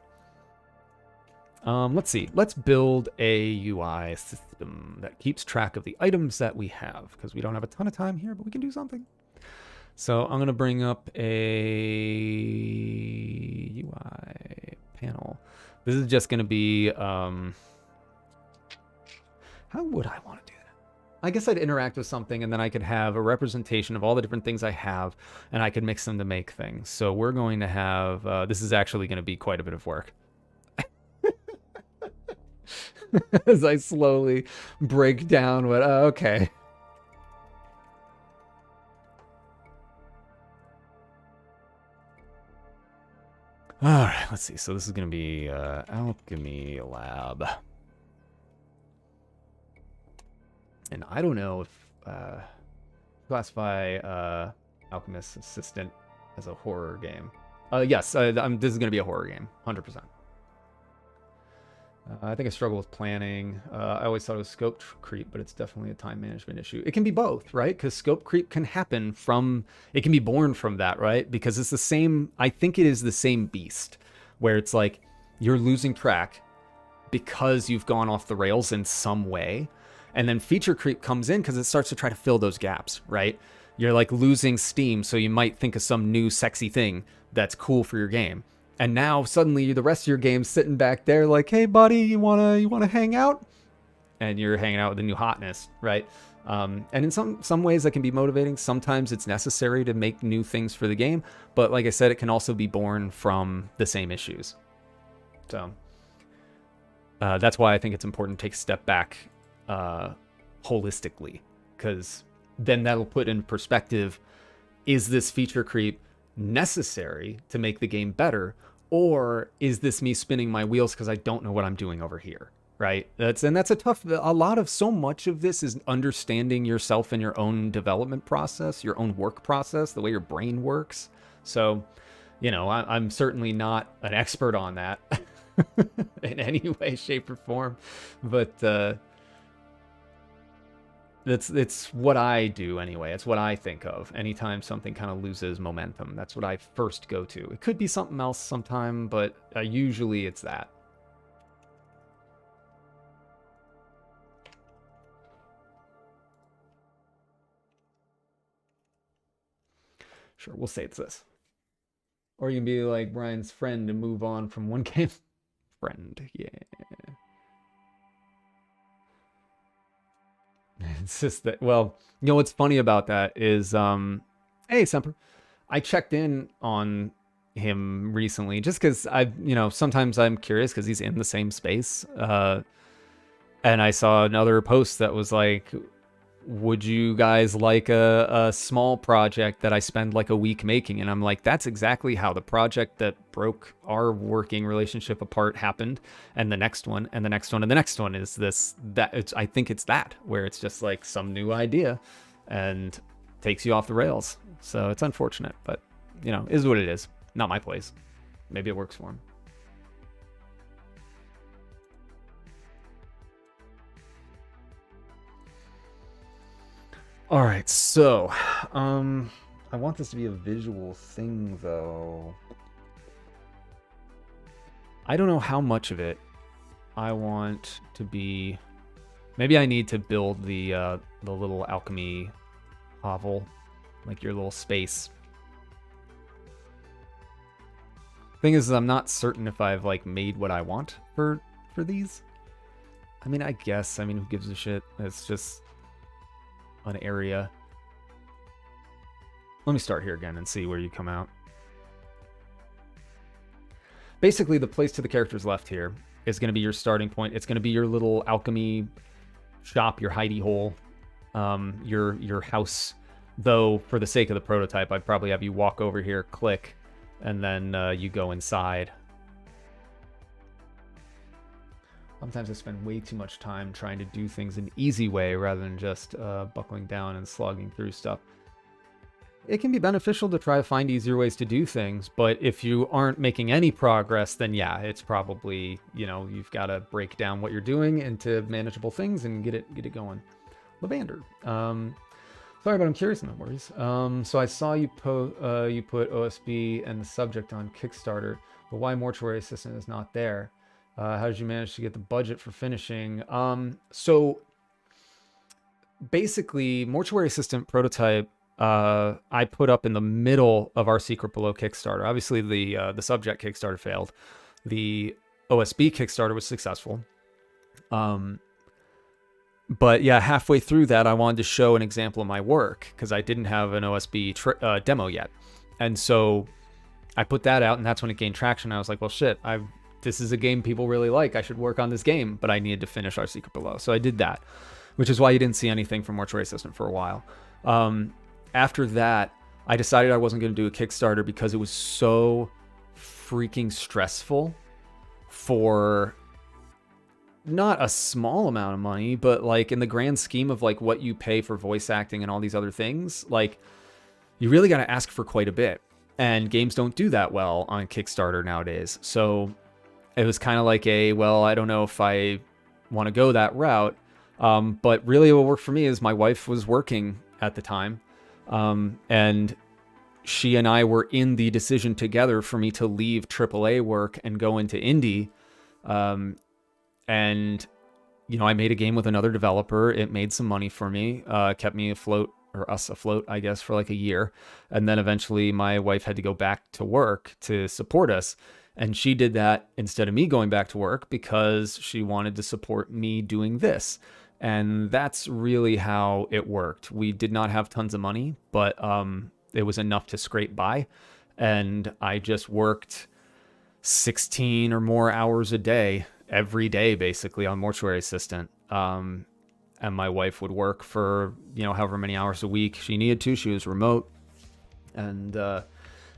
Let's see. Let's build a UI system that keeps track of the items that we have, because we don't have a ton of time here, but we can do something. So I'm going to bring up a UI panel. This is just going to be... how would I want to do that? I guess I'd interact with something, and then I could have a representation of all the different things I have, and I could mix them to make things. So we're going to have... this is actually going to be quite a bit of work. As I slowly break down what... okay. All right, let's see. So this is going to be Alchemy Lab. And I don't know if classify Alchemist Assistant as a horror game. Yes, this is going to be a horror game, 100%. I think I struggle with planning. I always thought it was scope creep, but it's definitely a time management issue. It can be both, right? Because scope creep can happen from... it can be born from that, right? Because it's the same... I think it is the same beast, where it's like you're losing track because you've gone off the rails in some way. And then feature creep comes in because it starts to try to fill those gaps, right? You're like losing steam, so you might think of some new sexy thing that's cool for your game. And now suddenly the rest of your game's sitting back there like, hey buddy, you wanna hang out? And you're hanging out with the new hotness, right? And in some ways that can be motivating. Sometimes it's necessary to make new things for the game. But like I said, it can also be born from the same issues. So that's why I think it's important to take a step back holistically, because then that'll put in perspective, is this feature creep necessary to make the game better, or is this me spinning my wheels because I don't know what I'm doing over here? Right. That's a tough, a lot of, so much of this is understanding yourself and your own development process, your own work process, the way your brain works. So, I'm certainly not an expert on that in any way, shape, or form, but it's what I do anyway. It's what I think of anytime something kind of loses momentum. That's what I first go to. It could be something else sometime, but usually it's that. Sure, we'll say it's this. Or you can be like Brian's friend and move on from one game. Friend, yeah. It's just that, well, what's funny about that is, hey, Semper, I checked in on him recently just because sometimes I'm curious because he's in the same space. And I saw another post that was like, would you guys like a small project that I spend like a week making? And I'm like, that's exactly how the project that broke our working relationship apart happened. And the next one, and the next one, and the next one is I think it's that, where it's just like some new idea and takes you off the rails. So it's unfortunate, but is what it is. Not my place. Maybe it works for him. All right, so I want this to be a visual thing, though. I don't know how much of it I want to be. Maybe I need to build the little alchemy hovel, like your little space. Thing is, I'm not certain if I've like made what I want for these. I mean, I guess. I mean, who gives a shit? It's just an area. Let me start here again and see where you come out. Basically, the place to the character's left here is going to be your starting point. It's going to be your little alchemy shop, your hidey hole, your house. Though, for the sake of the prototype, I'd probably have you walk over here, click, and then you go inside. Sometimes I spend way too much time trying to do things an easy way rather than just buckling down and slogging through stuff. It can be beneficial to try to find easier ways to do things, but if you aren't making any progress, then yeah, it's probably, you've got to break down what you're doing into manageable things and get it going. Lavander. Sorry, but I'm curious, no worries. So I saw you put OSB and the subject on Kickstarter, but why Mortuary Assistant is not there? How did you manage to get the budget for finishing? So basically, Mortuary Assistant prototype, I put up in the middle of our Secret Below Kickstarter. Obviously, the subject Kickstarter failed. The OSB Kickstarter was successful. But yeah, halfway through that, I wanted to show an example of my work because I didn't have an OSB demo yet. And so I put that out, and that's when it gained traction. I was like, well, shit, this is a game people really like. I should work on this game, but I needed to finish our Secret Below. So I did that, which is why you didn't see anything from Mortuary Assistant for a while. After that, I decided I wasn't going to do a Kickstarter because it was so freaking stressful for not a small amount of money, but like in the grand scheme of like what you pay for voice acting and all these other things, like you really got to ask for quite a bit. And games don't do that well on Kickstarter nowadays. So it was kind of like well, I don't know if I want to go that route. But really what worked for me is my wife was working at the time. And she and I were in the decision together for me to leave AAA work and go into indie. And, I made a game with another developer. It made some money for me, kept me afloat, or us afloat, I guess, for like a year. And then eventually my wife had to go back to work to support us. And she did that instead of me going back to work because she wanted to support me doing this. And that's really how it worked. We did not have tons of money, but it was enough to scrape by. And I just worked 16 or more hours a day, every day, basically, on Mortuary Assistant. And my wife would work for, however many hours a week she needed to. She was remote. And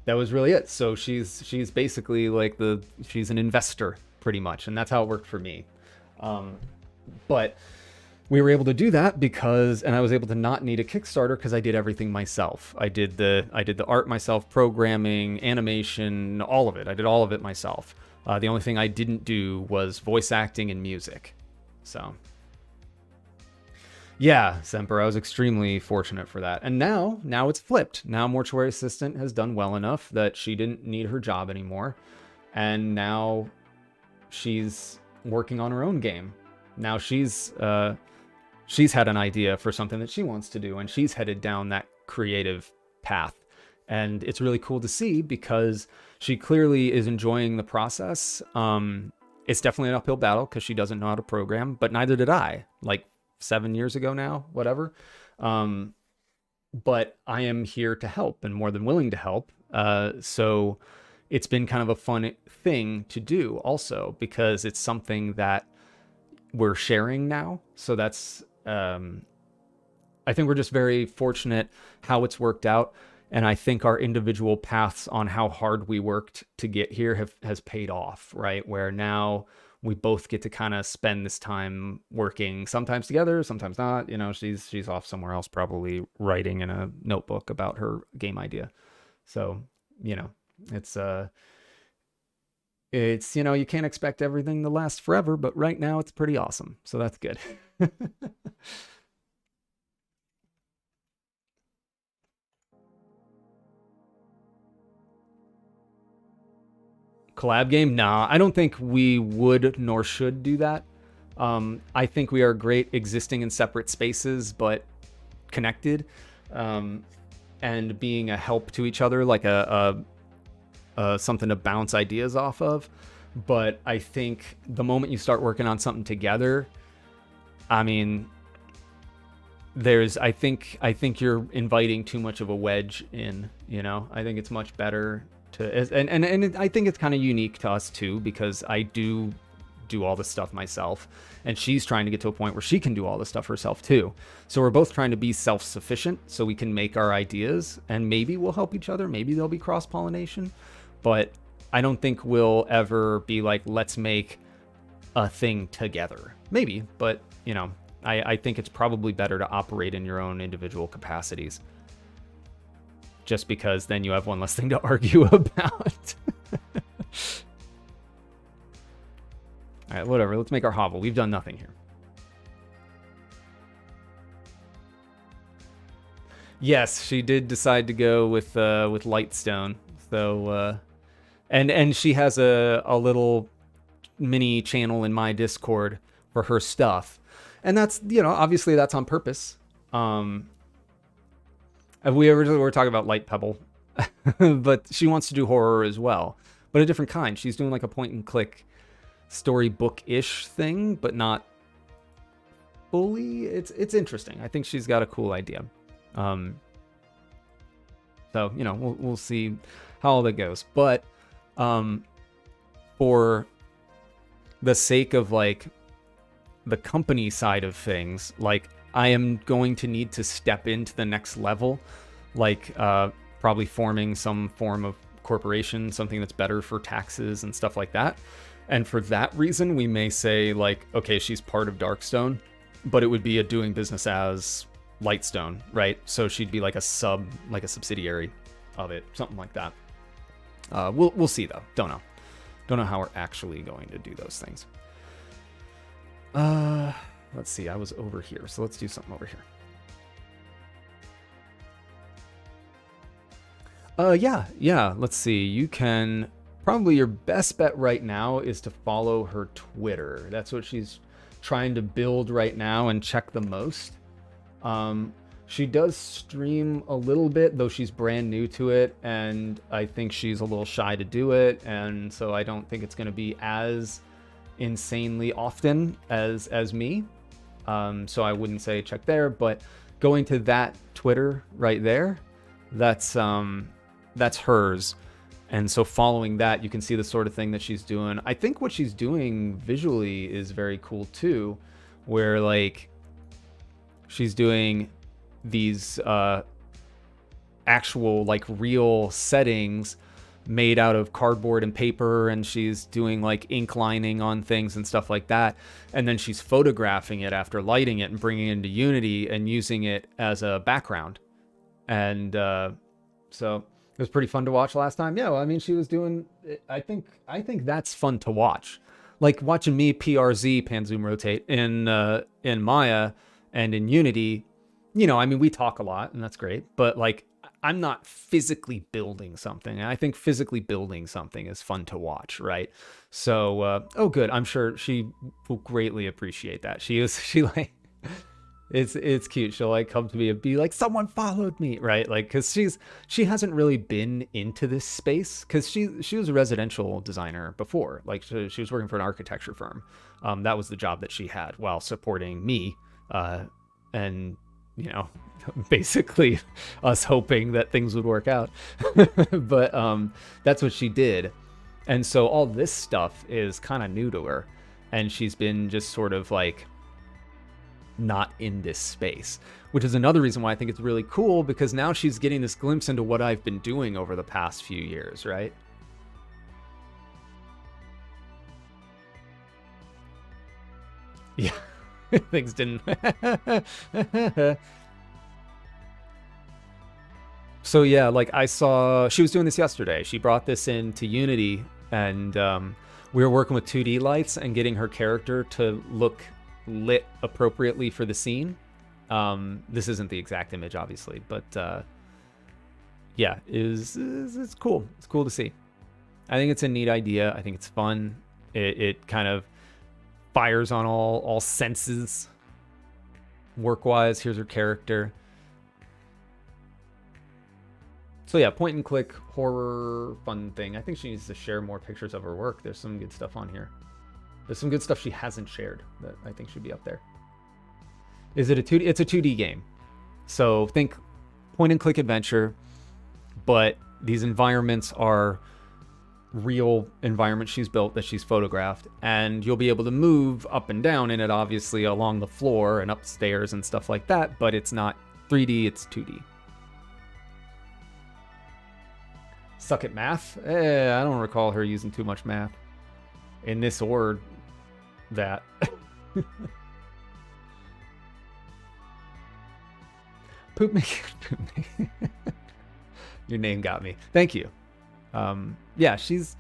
that was really it. So she's basically like she's an investor pretty much, and that's how it worked for me. But we were able to do that because, and I was able to not need a Kickstarter because I did everything myself. I did the art myself, programming, animation, all of it. I did all of it myself. The only thing I didn't do was voice acting and music. So yeah, Semper, I was extremely fortunate for that. And now it's flipped. Now Mortuary Assistant has done well enough that she didn't need her job anymore. And now she's working on her own game. Now she's had an idea for something that she wants to do, and she's headed down that creative path. And it's really cool to see because she clearly is enjoying the process. It's definitely an uphill battle because she doesn't know how to program, but neither did I, like 7 years ago now, whatever. But I am here to help and more than willing to help. So it's been kind of a fun thing to do also because it's something that we're sharing now. So that's, I think we're just very fortunate how it's worked out. And I think our individual paths on how hard we worked to get here has paid off, right? Where now we both get to kind of spend this time working, sometimes together, sometimes not. You know, she's off somewhere else, probably writing in a notebook about her game idea. So, you know, it's you know, you can't expect everything to last forever, but right now it's pretty awesome. So that's good. Collab game? Nah, I don't think we would nor should do that. I think we are great existing in separate spaces, but connected, and being a help to each other, like a something to bounce ideas off of. But I think the moment you start working on something together, I mean, I think you're inviting too much of a wedge in, you know. I think it's much better and I think it's kind of unique to us too, because I do all the stuff myself, and she's trying to get to a point where she can do all the stuff herself too. So we're both trying to be self-sufficient so we can make our ideas, and maybe we'll help each other. Maybe there'll be cross-pollination, but I don't think we'll ever be like, let's make a thing together. Maybe, but you know, I think it's probably better to operate in your own individual capacities, just because then you have one less thing to argue about. All right, whatever. Let's make our hovel. We've done nothing here. Yes, she did decide to go with Lightstone. So, and she has a little mini channel in my Discord for her stuff, and that's, you know, obviously that's on purpose. We originally were talking about Light Pebble, but she wants to do horror as well, but a different kind. She's doing like a point and click storybook-ish thing, but not fully. It's interesting. I think she's got a cool idea. So, you know, we'll see how all that goes. But for the sake of like the company side of things, like I am going to need to step into the next level, like probably forming some form of corporation, something that's better for taxes and stuff like that. And for that reason, we may say like, okay, she's part of Darkstone, but it would be a doing business as Lightstone, right? So she'd be like a subsidiary of it, something like that. We'll see though. Don't know how we're actually going to do those things. Let's see. I was over here, so let's do something over here. Yeah. Let's see. You can probably, your best bet right now is to follow her Twitter. That's what she's trying to build right now and check the most. She does stream a little bit, though she's brand new to it, and I think she's a little shy to do it, and so I don't think it's going to be as insanely often as me. So I wouldn't say check there, but going to that Twitter right there, that's hers. And so following that, you can see the sort of thing that she's doing. I think what she's doing visually is very cool too, where like she's doing these actual like real settings made out of cardboard and paper, and she's doing like ink lining on things and stuff like that, and then she's photographing it after lighting it and bringing it into Unity and using it as a background. And so it was pretty fun to watch last time. Yeah, well, I mean, she was doing, I think that's fun to watch, like watching me PRZ, pan zoom rotate, in Maya and in Unity. You know, I mean, we talk a lot and that's great, but like I'm not physically building something. I think physically building something is fun to watch, right? So, oh, good. I'm sure she will greatly appreciate that. She like, it's cute. She'll like come to me and be like, "Someone followed me," right? Like, because she hasn't really been into this space because she was a residential designer before. Like, she was working for an architecture firm. That was the job that she had while supporting me, and you know, basically us hoping that things would work out. But that's what she did. And so all this stuff is kind of new to her. And she's been just sort of like not in this space, which is another reason why I think it's really cool, because now she's getting this glimpse into what I've been doing over the past few years, right? Yeah. Things didn't. So yeah, like I saw she was doing this yesterday. She brought this into Unity, and we were working with 2D lights and getting her character to look lit appropriately for the scene. This isn't the exact image, obviously, but yeah, it's cool. It's cool to see. I think it's a neat idea. I think it's fun. It kind of fires on all senses. Work-wise, here's her character. So yeah, point and click horror fun thing. I think she needs to share more pictures of her work. There's some good stuff on here. There's some good stuff she hasn't shared that I think should be up there. Is it a 2D? It's a 2D game. So think point and click adventure, but these environments are real environments she's built that she's photographed, and you'll be able to move up and down in it, obviously along the floor and upstairs and stuff like that, but it's not 3D, it's 2D. Suck at math? I don't recall her using too much math in this or that. Poop me. Your name got me. Thank you. Yeah, she's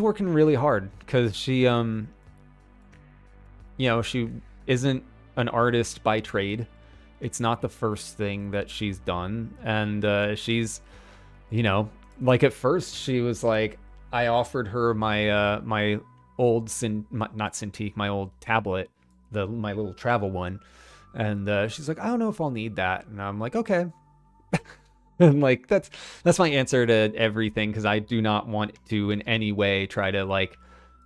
working really hard because she, she isn't an artist by trade. It's not the first thing that she's done. And she's, like at first she was like, I offered her my my old not Cintiq, my old tablet, my little travel one, and she's like, I don't know if I'll need that, and I'm like, okay. And like that's my answer to everything, because I do not want to in any way try to like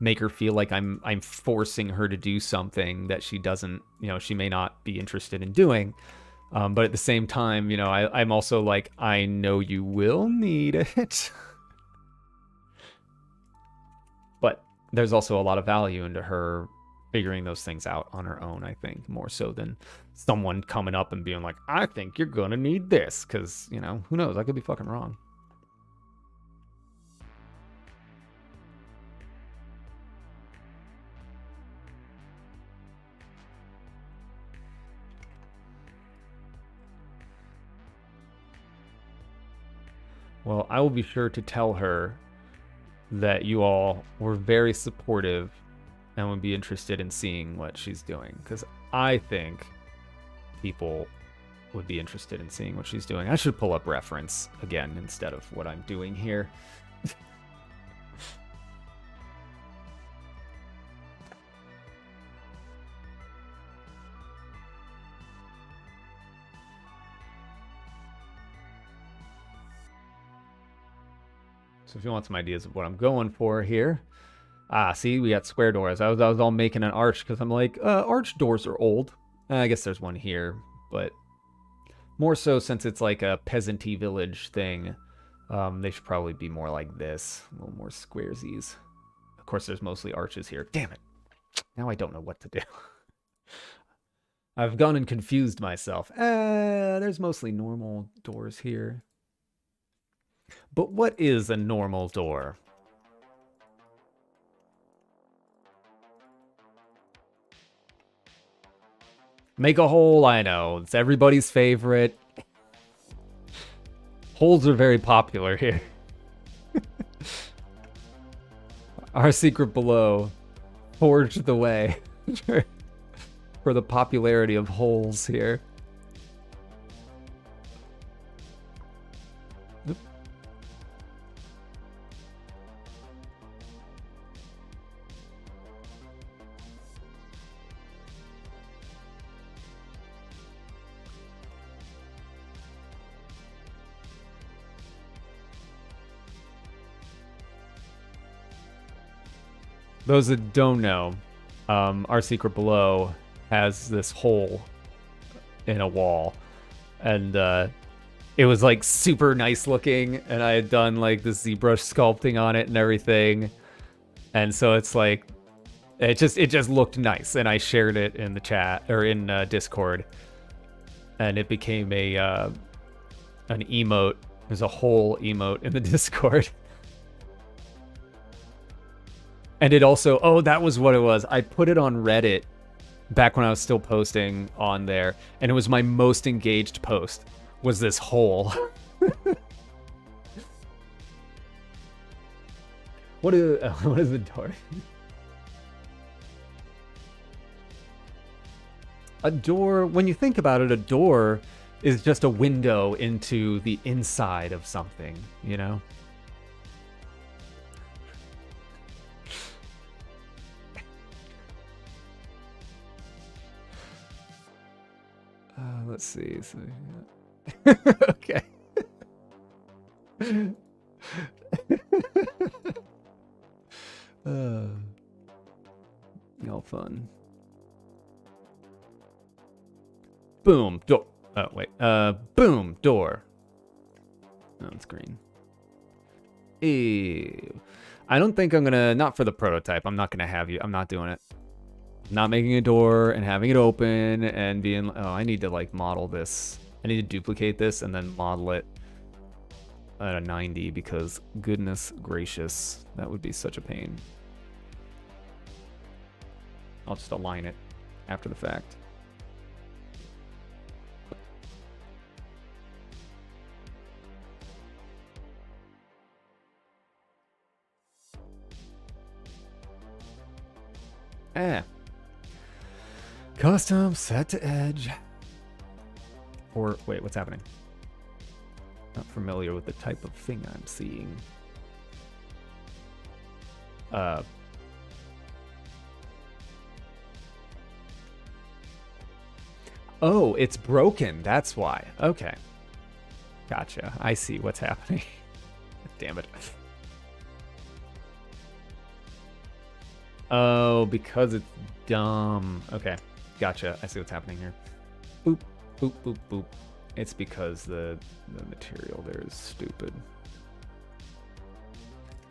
make her feel like I'm forcing her to do something that she doesn't, she may not be interested in doing. But at the same time, I'm also like, I know you will need it. But there's also a lot of value into her figuring those things out on her own, I think, more so than someone coming up and being like, I think you're going to need this. Because, who knows? I could be fucking wrong. Well, I will be sure to tell her that you all were very supportive and would be interested in seeing what she's doing, because I think people would be interested in seeing what she's doing. I should pull up reference again instead of what I'm doing here. So if you want some ideas of what I'm going for here. See, we got square doors. I was all making an arch because I'm like, arch doors are old. I guess there's one here, but more so since it's like a peasanty village thing, they should probably be more like this, a little more squaresies. Of course, there's mostly arches here. Damn it! Now I don't know what to do. I've gone and confused myself. There's mostly normal doors here. But what is a normal door? Make a hole, I know. It's everybody's favorite. Holes are very popular here. Our secret below forged the way for the popularity of holes here. Those that don't know, our secret below has this hole in a wall, and it was like super nice looking, and I had done like the ZBrush sculpting on it and everything, and so it's like it just looked nice, and I shared it in the chat or in Discord, and it became a an emote. There's a whole emote in the Discord. And it also, oh, that was what it was. I put it on Reddit back when I was still posting on there, and it was my most engaged post, was this hole. What is the door? A door, when you think about it, a door is just a window into the inside of something, you know? Let's see. So, yeah. Okay. All fun. Boom. Door. Oh, wait. Boom. Door. Oh, it's green. Ew. I don't think I'm gonna, not for the prototype. I'm not gonna have you. I'm not doing it. Not making a door and having it open and being, oh, I need to like model this. I need to duplicate this and then model it at a 90 because goodness gracious, that would be such a pain. I'll just align it after the fact. Custom set to edge. Or wait, what's happening? Not familiar with the type of thing I'm seeing. Oh, it's broken. That's why. Okay. Gotcha. I see what's happening. Damn it. Oh, because it's dumb. Okay. Gotcha. I see what's happening here. Boop, boop, boop, boop. It's because the material there is stupid.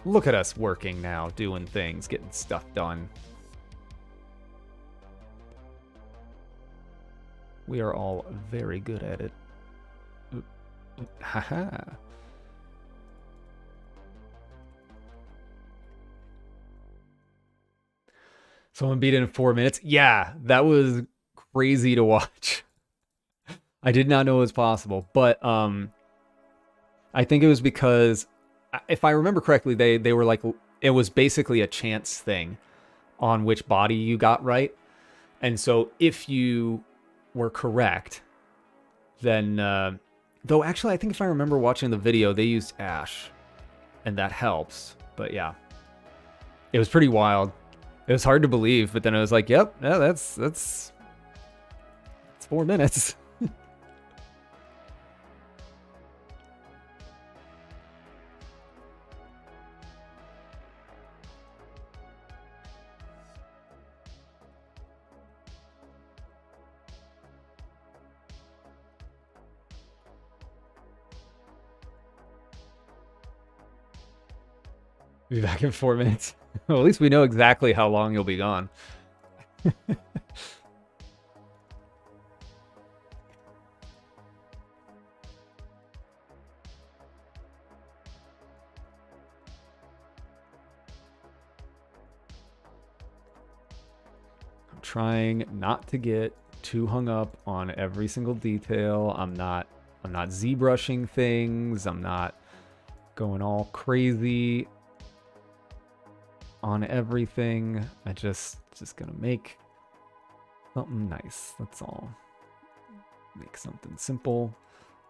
Look at us working now, doing things, getting stuff done. We are all very good at it. Haha. Someone beat it in 4 minutes. Yeah, that was crazy to watch. I did not know it was possible, but I think it was because, if I remember correctly, they were like, it was basically a chance thing on which body you got right. And so if you were correct, then, though actually I think if I remember watching the video, they used Ash, and that helps. But yeah, it was pretty wild. It was hard to believe, but then I was like, yep, yeah, that's 4 minutes. Be back in 4 minutes. Well, at least we know exactly how long you'll be gone. trying not to get too hung up on every single detail. I'm not ZBrushing things. I'm not going all crazy on everything. I just gonna make something nice. That's all. Make something simple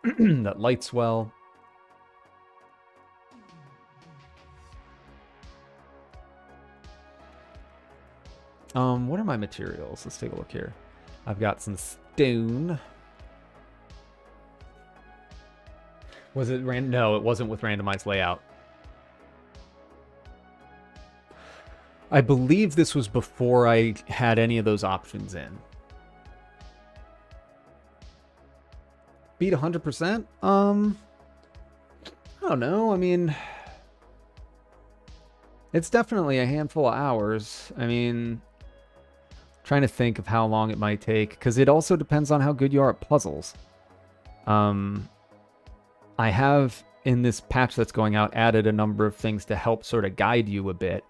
that lights well. What are my materials? Let's take a look here. I've got some stone. Was it random? No, it wasn't with randomized layout. I believe this was before I had any of those options in. Beat 100%? I don't know. I mean, it's definitely a handful of hours. I mean, trying to think of how long it might take, because it also depends on how good you are at puzzles. I have, in this patch that's going out, added a number of things to help sort of guide you a bit.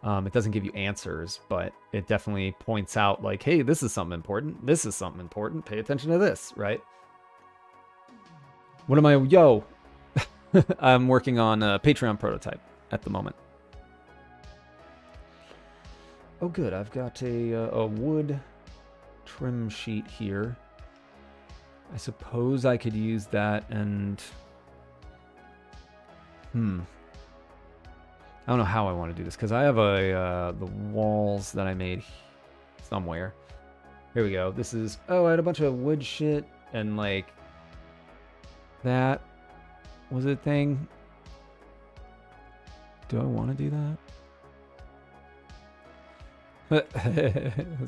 It doesn't give you answers, but it definitely points out, like, hey, this is something important. This is something important. Pay attention to this, right? What am I? Yo! I'm working on a Patreon prototype at the moment. Oh, good. I've got a wood trim sheet here. I suppose I could use that and... I don't know how I want to do this, because I have the walls that I made somewhere. Here we go. This is... Oh, I had a bunch of wood shit, and, like... That was a thing. Do I want to do that?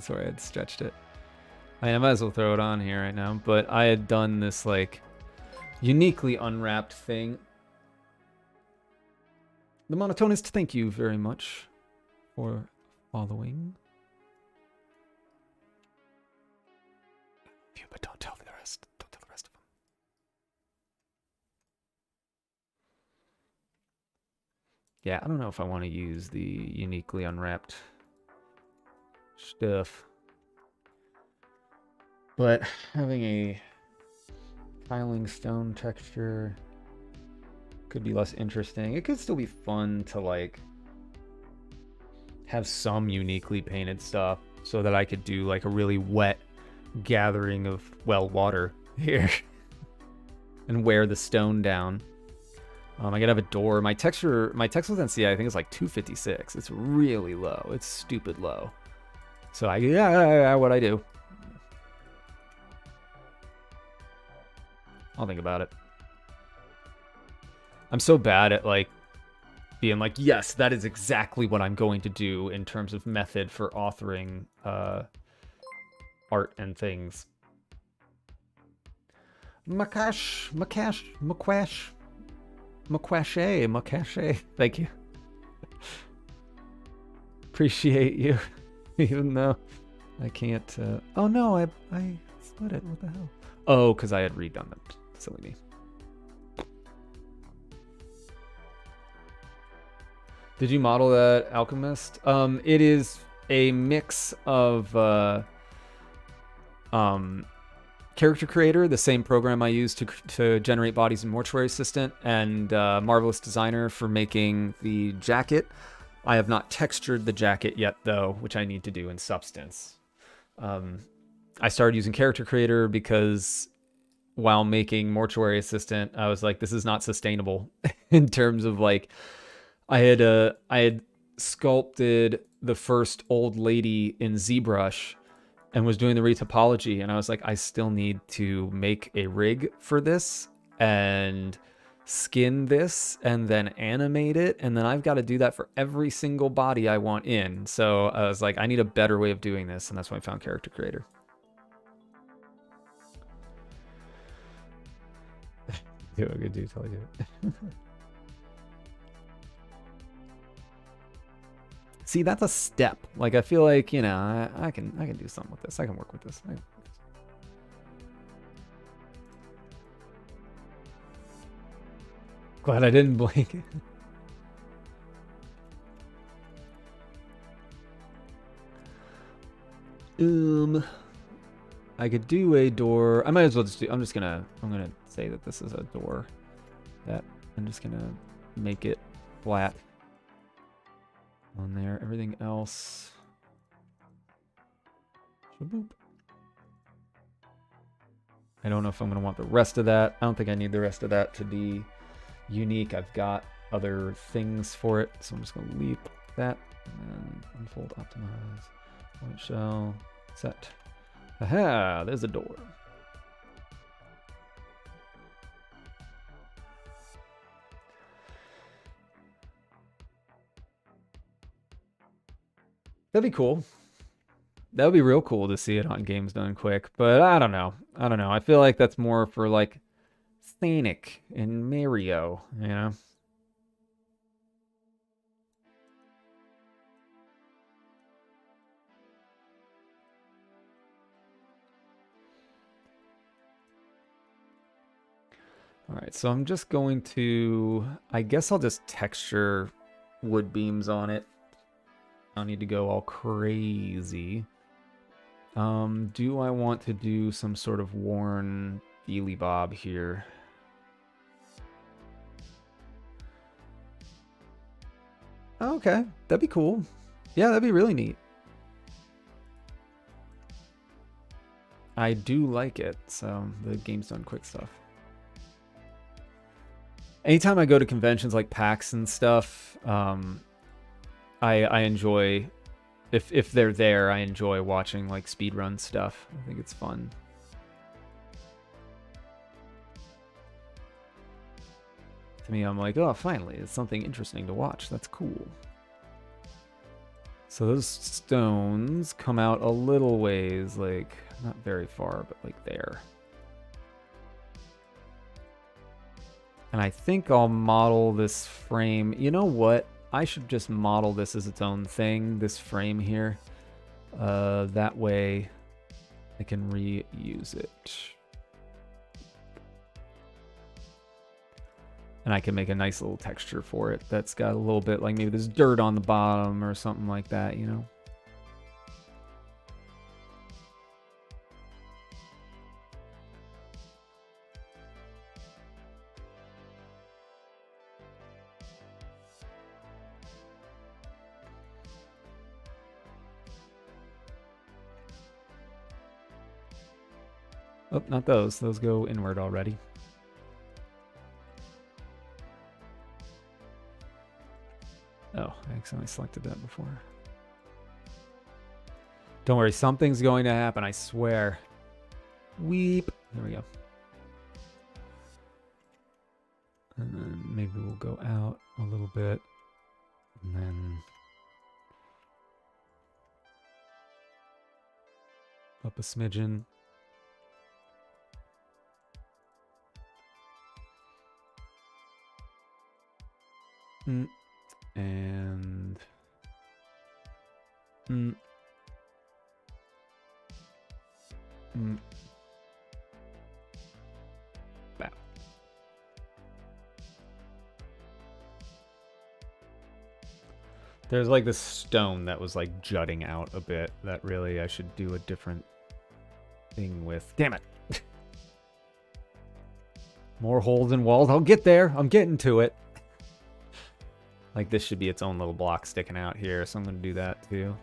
Sorry, I had stretched it. I might as well throw it on here right now, but I had done this, like, uniquely unwrapped thing. The Monotonist, thank you very much for following. But don't tell the rest. Don't tell the rest of them. Yeah, I don't know if I want to use the uniquely unwrapped stuff. But having a tiling stone texture could be less interesting. It could still be fun to, like, have some uniquely painted stuff so that I could do, like, a really wet gathering of, well, water here and wear the stone down. I gotta have a door. My texture density, I think, is like 256. It's really low. It's stupid low. So yeah, what I do. I'll think about it. I'm so bad at, like, being like, yes, that is exactly what I'm going to do in terms of method for authoring art and things. Makashe. Thank you. Appreciate you. Even though I can't... Oh, no, I split it. What the hell? Oh, because I had redone it. Silly me. Did you model that Alchemist? It is a mix of Character Creator, the same program I use to generate bodies in Mortuary Assistant, and Marvelous Designer for making the jacket. I have not textured the jacket yet, though, which I need to do in Substance. I started using Character Creator because while making Mortuary Assistant, I was like, this is not sustainable in terms of, like, I had sculpted the first old lady in ZBrush and was doing the retopology, and I was like, I still need to make a rig for this and skin this and then animate it, and then I've got to do that for every single body I want in. So I was like, I need a better way of doing this, and that's when I found Character Creator. Do a good detail, I do it. See, that's a step. Like, I feel like, you know, I can do something with this. I can work with this. Glad I didn't blink. I could do a door. I might as well just do. I'm gonna say that this is a door. That I'm just gonna make it flat on there. Everything else. Shaboop. I don't know if I'm gonna want the rest of that. I don't think I need the rest of that to be unique. I've got other things for it, so I'm just gonna leave that and then unfold, optimize, point shell, set. Aha, there's a door. That'd be cool. That would be real cool to see it on Games Done Quick, but I don't know. I feel like that's more for like Sonic and Mario, you know? All right, so I'm just going to, I guess I'll just texture wood beams on it. I don't need to go all crazy. Do I want to do some sort of worn feely bob here? Okay, that'd be cool. Yeah, that'd be really neat. I do like it, so the Games Done Quick stuff. Anytime I go to conventions like PAX and stuff, I enjoy, if they're there, I enjoy watching like speedrun stuff. I think it's fun. To me, I'm like, oh, finally, it's something interesting to watch. That's cool. So those stones come out a little ways, like not very far, but like there. And I think I'll model this frame. You know what? I should just model this as its own thing, this frame here. That way I can reuse it. And I can make a nice little texture for it that's got a little bit like maybe there's dirt on the bottom or something like that, you know? Oh, not those. Those go inward already. Oh, I accidentally selected that before. Don't worry, something's going to happen, I swear. Weep. There we go. And then maybe we'll go out a little bit. And then up a smidgen. And that. There's like this stone that was like jutting out a bit that really I should do a different thing with. Damn it. More holes in walls. I'll get there. I'm getting to it. Like this should be its own little block sticking out here, so I'm going to do that too.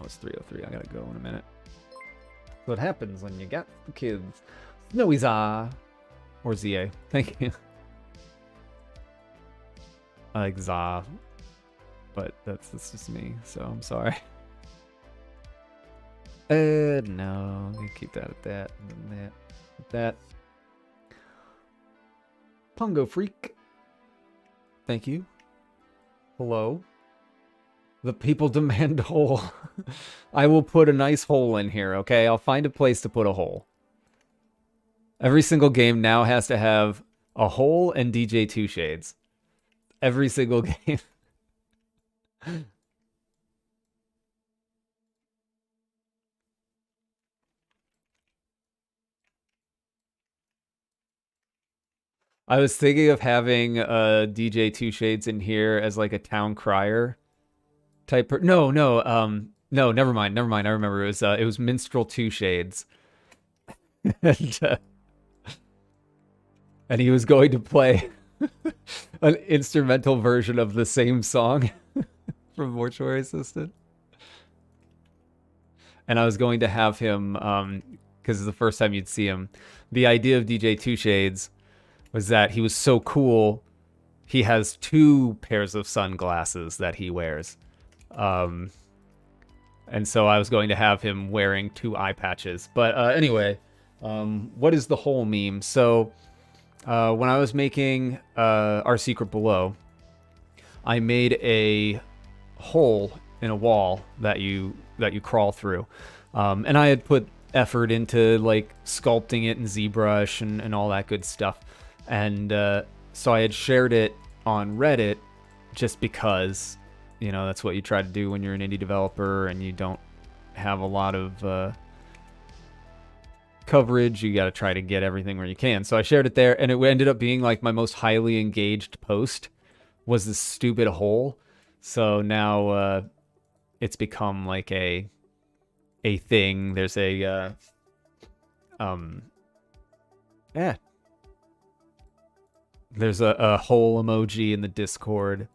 Oh, it's 3:03. I gotta go in a minute. What happens when you got the kids? Snowy Za. Or ZA. Thank you. I like Za. But that's just me, so I'm sorry. No. I'm gonna keep that at that. And that. At that. Pongo Freak. Thank you. Hello. The people demand a hole. I will put a nice hole in here, okay? I'll find a place to put a hole. Every single game now has to have a hole and DJ Two Shades. Every single game. I was thinking of having DJ Two Shades in here as like a town crier type. No, never mind, never mind. I remember it was Minstrel Two Shades, and, and he was going to play an instrumental version of the same song from Mortuary Assistant. And I was going to have him, because it's the first time you'd see him. The idea of DJ Two Shades was that he was so cool, he has 2 pairs of sunglasses that he wears. And so I was going to have him wearing 2 eye patches. But anyway, what is the hole meme? So when I was making Our Secret Below, I made a hole in a wall that you crawl through, and I had put effort into like sculpting it in ZBrush and all that good stuff, and so I had shared it on Reddit just because, you know, that's what you try to do when you're an indie developer and you don't have a lot of coverage. You got to try to get everything where you can. So I shared it there, and it ended up being like my most highly engaged post was this stupid hole. So now it's become like a thing. There's a there's a hole emoji in the Discord,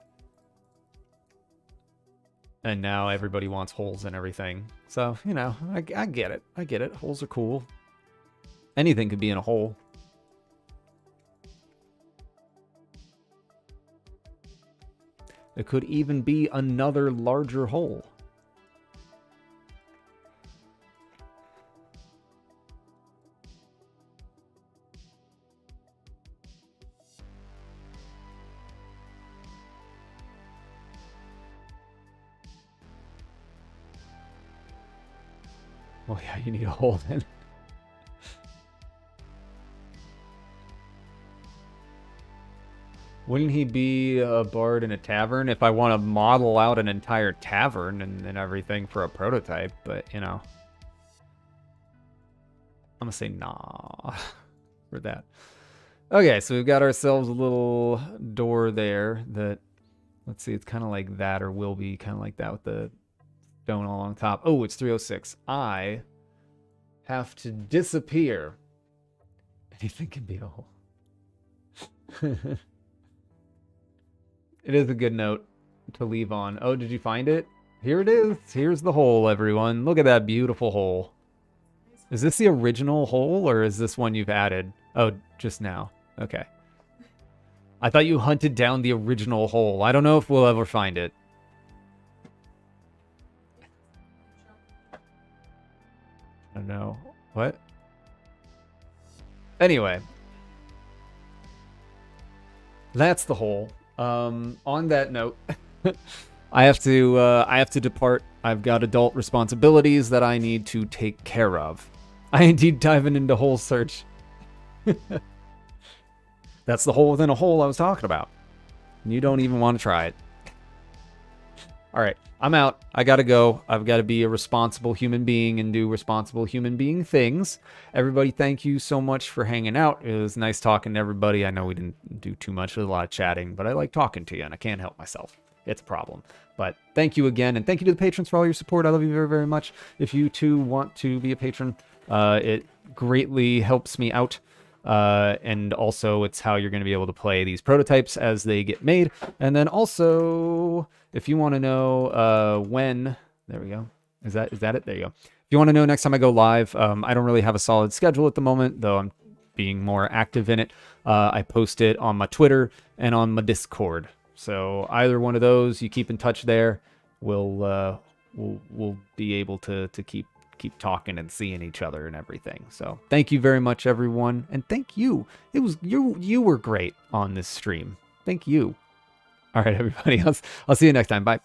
and now everybody wants holes and everything. So, you know, I get it. I get it. Holes are cool. Anything could be in a hole. It could even be another larger hole. Well, yeah, you need a hole then. Wouldn't he be a bard in a tavern if I want to model out an entire tavern and everything for a prototype? But, you know, I'm going to say nah for that. Okay, so we've got ourselves a little door there that, let's see, it's kind of like that, or will be kind of like that with the stone along top. Oh, it's 306. I have to disappear. Anything can be a hole. It is a good note to leave on. Oh, did you find it? Here it is. Here's the hole, everyone. Look at that beautiful hole. Is this the original hole, or is this one you've added? Oh, just now. Okay. I thought you hunted down the original hole. I don't know if we'll ever find it. I don't know. What? Anyway. That's the hole. On that note, I have to depart. I've got adult responsibilities that I need to take care of. I indeed diving into hole search. That's the hole within a hole I was talking about. You don't even want to try it. All right, I'm out. I gotta go. I've got to be a responsible human being and do responsible human being things. Everybody, thank you so much for hanging out. It was nice talking to everybody. I know we didn't do too much, with a lot of chatting, but I like talking to you, and I can't help myself. It's a problem. But thank you again, and thank you to the patrons for all your support. I love you very, very much. If you too want to be a patron, it greatly helps me out. And also it's how you're going to be able to play these prototypes as they get made. And then also, if you want to know when, there we go. Is that it? There you go. If you want to know next time I go live, I don't really have a solid schedule at the moment, though I'm being more active in it. I post it on my Twitter and on my Discord. So either one of those, you keep in touch there. We'll be able to keep talking and seeing each other and everything. So thank you very much, everyone, and thank you. It was you were great on this stream. Thank you. All right, everybody else. I'll see you next time. Bye.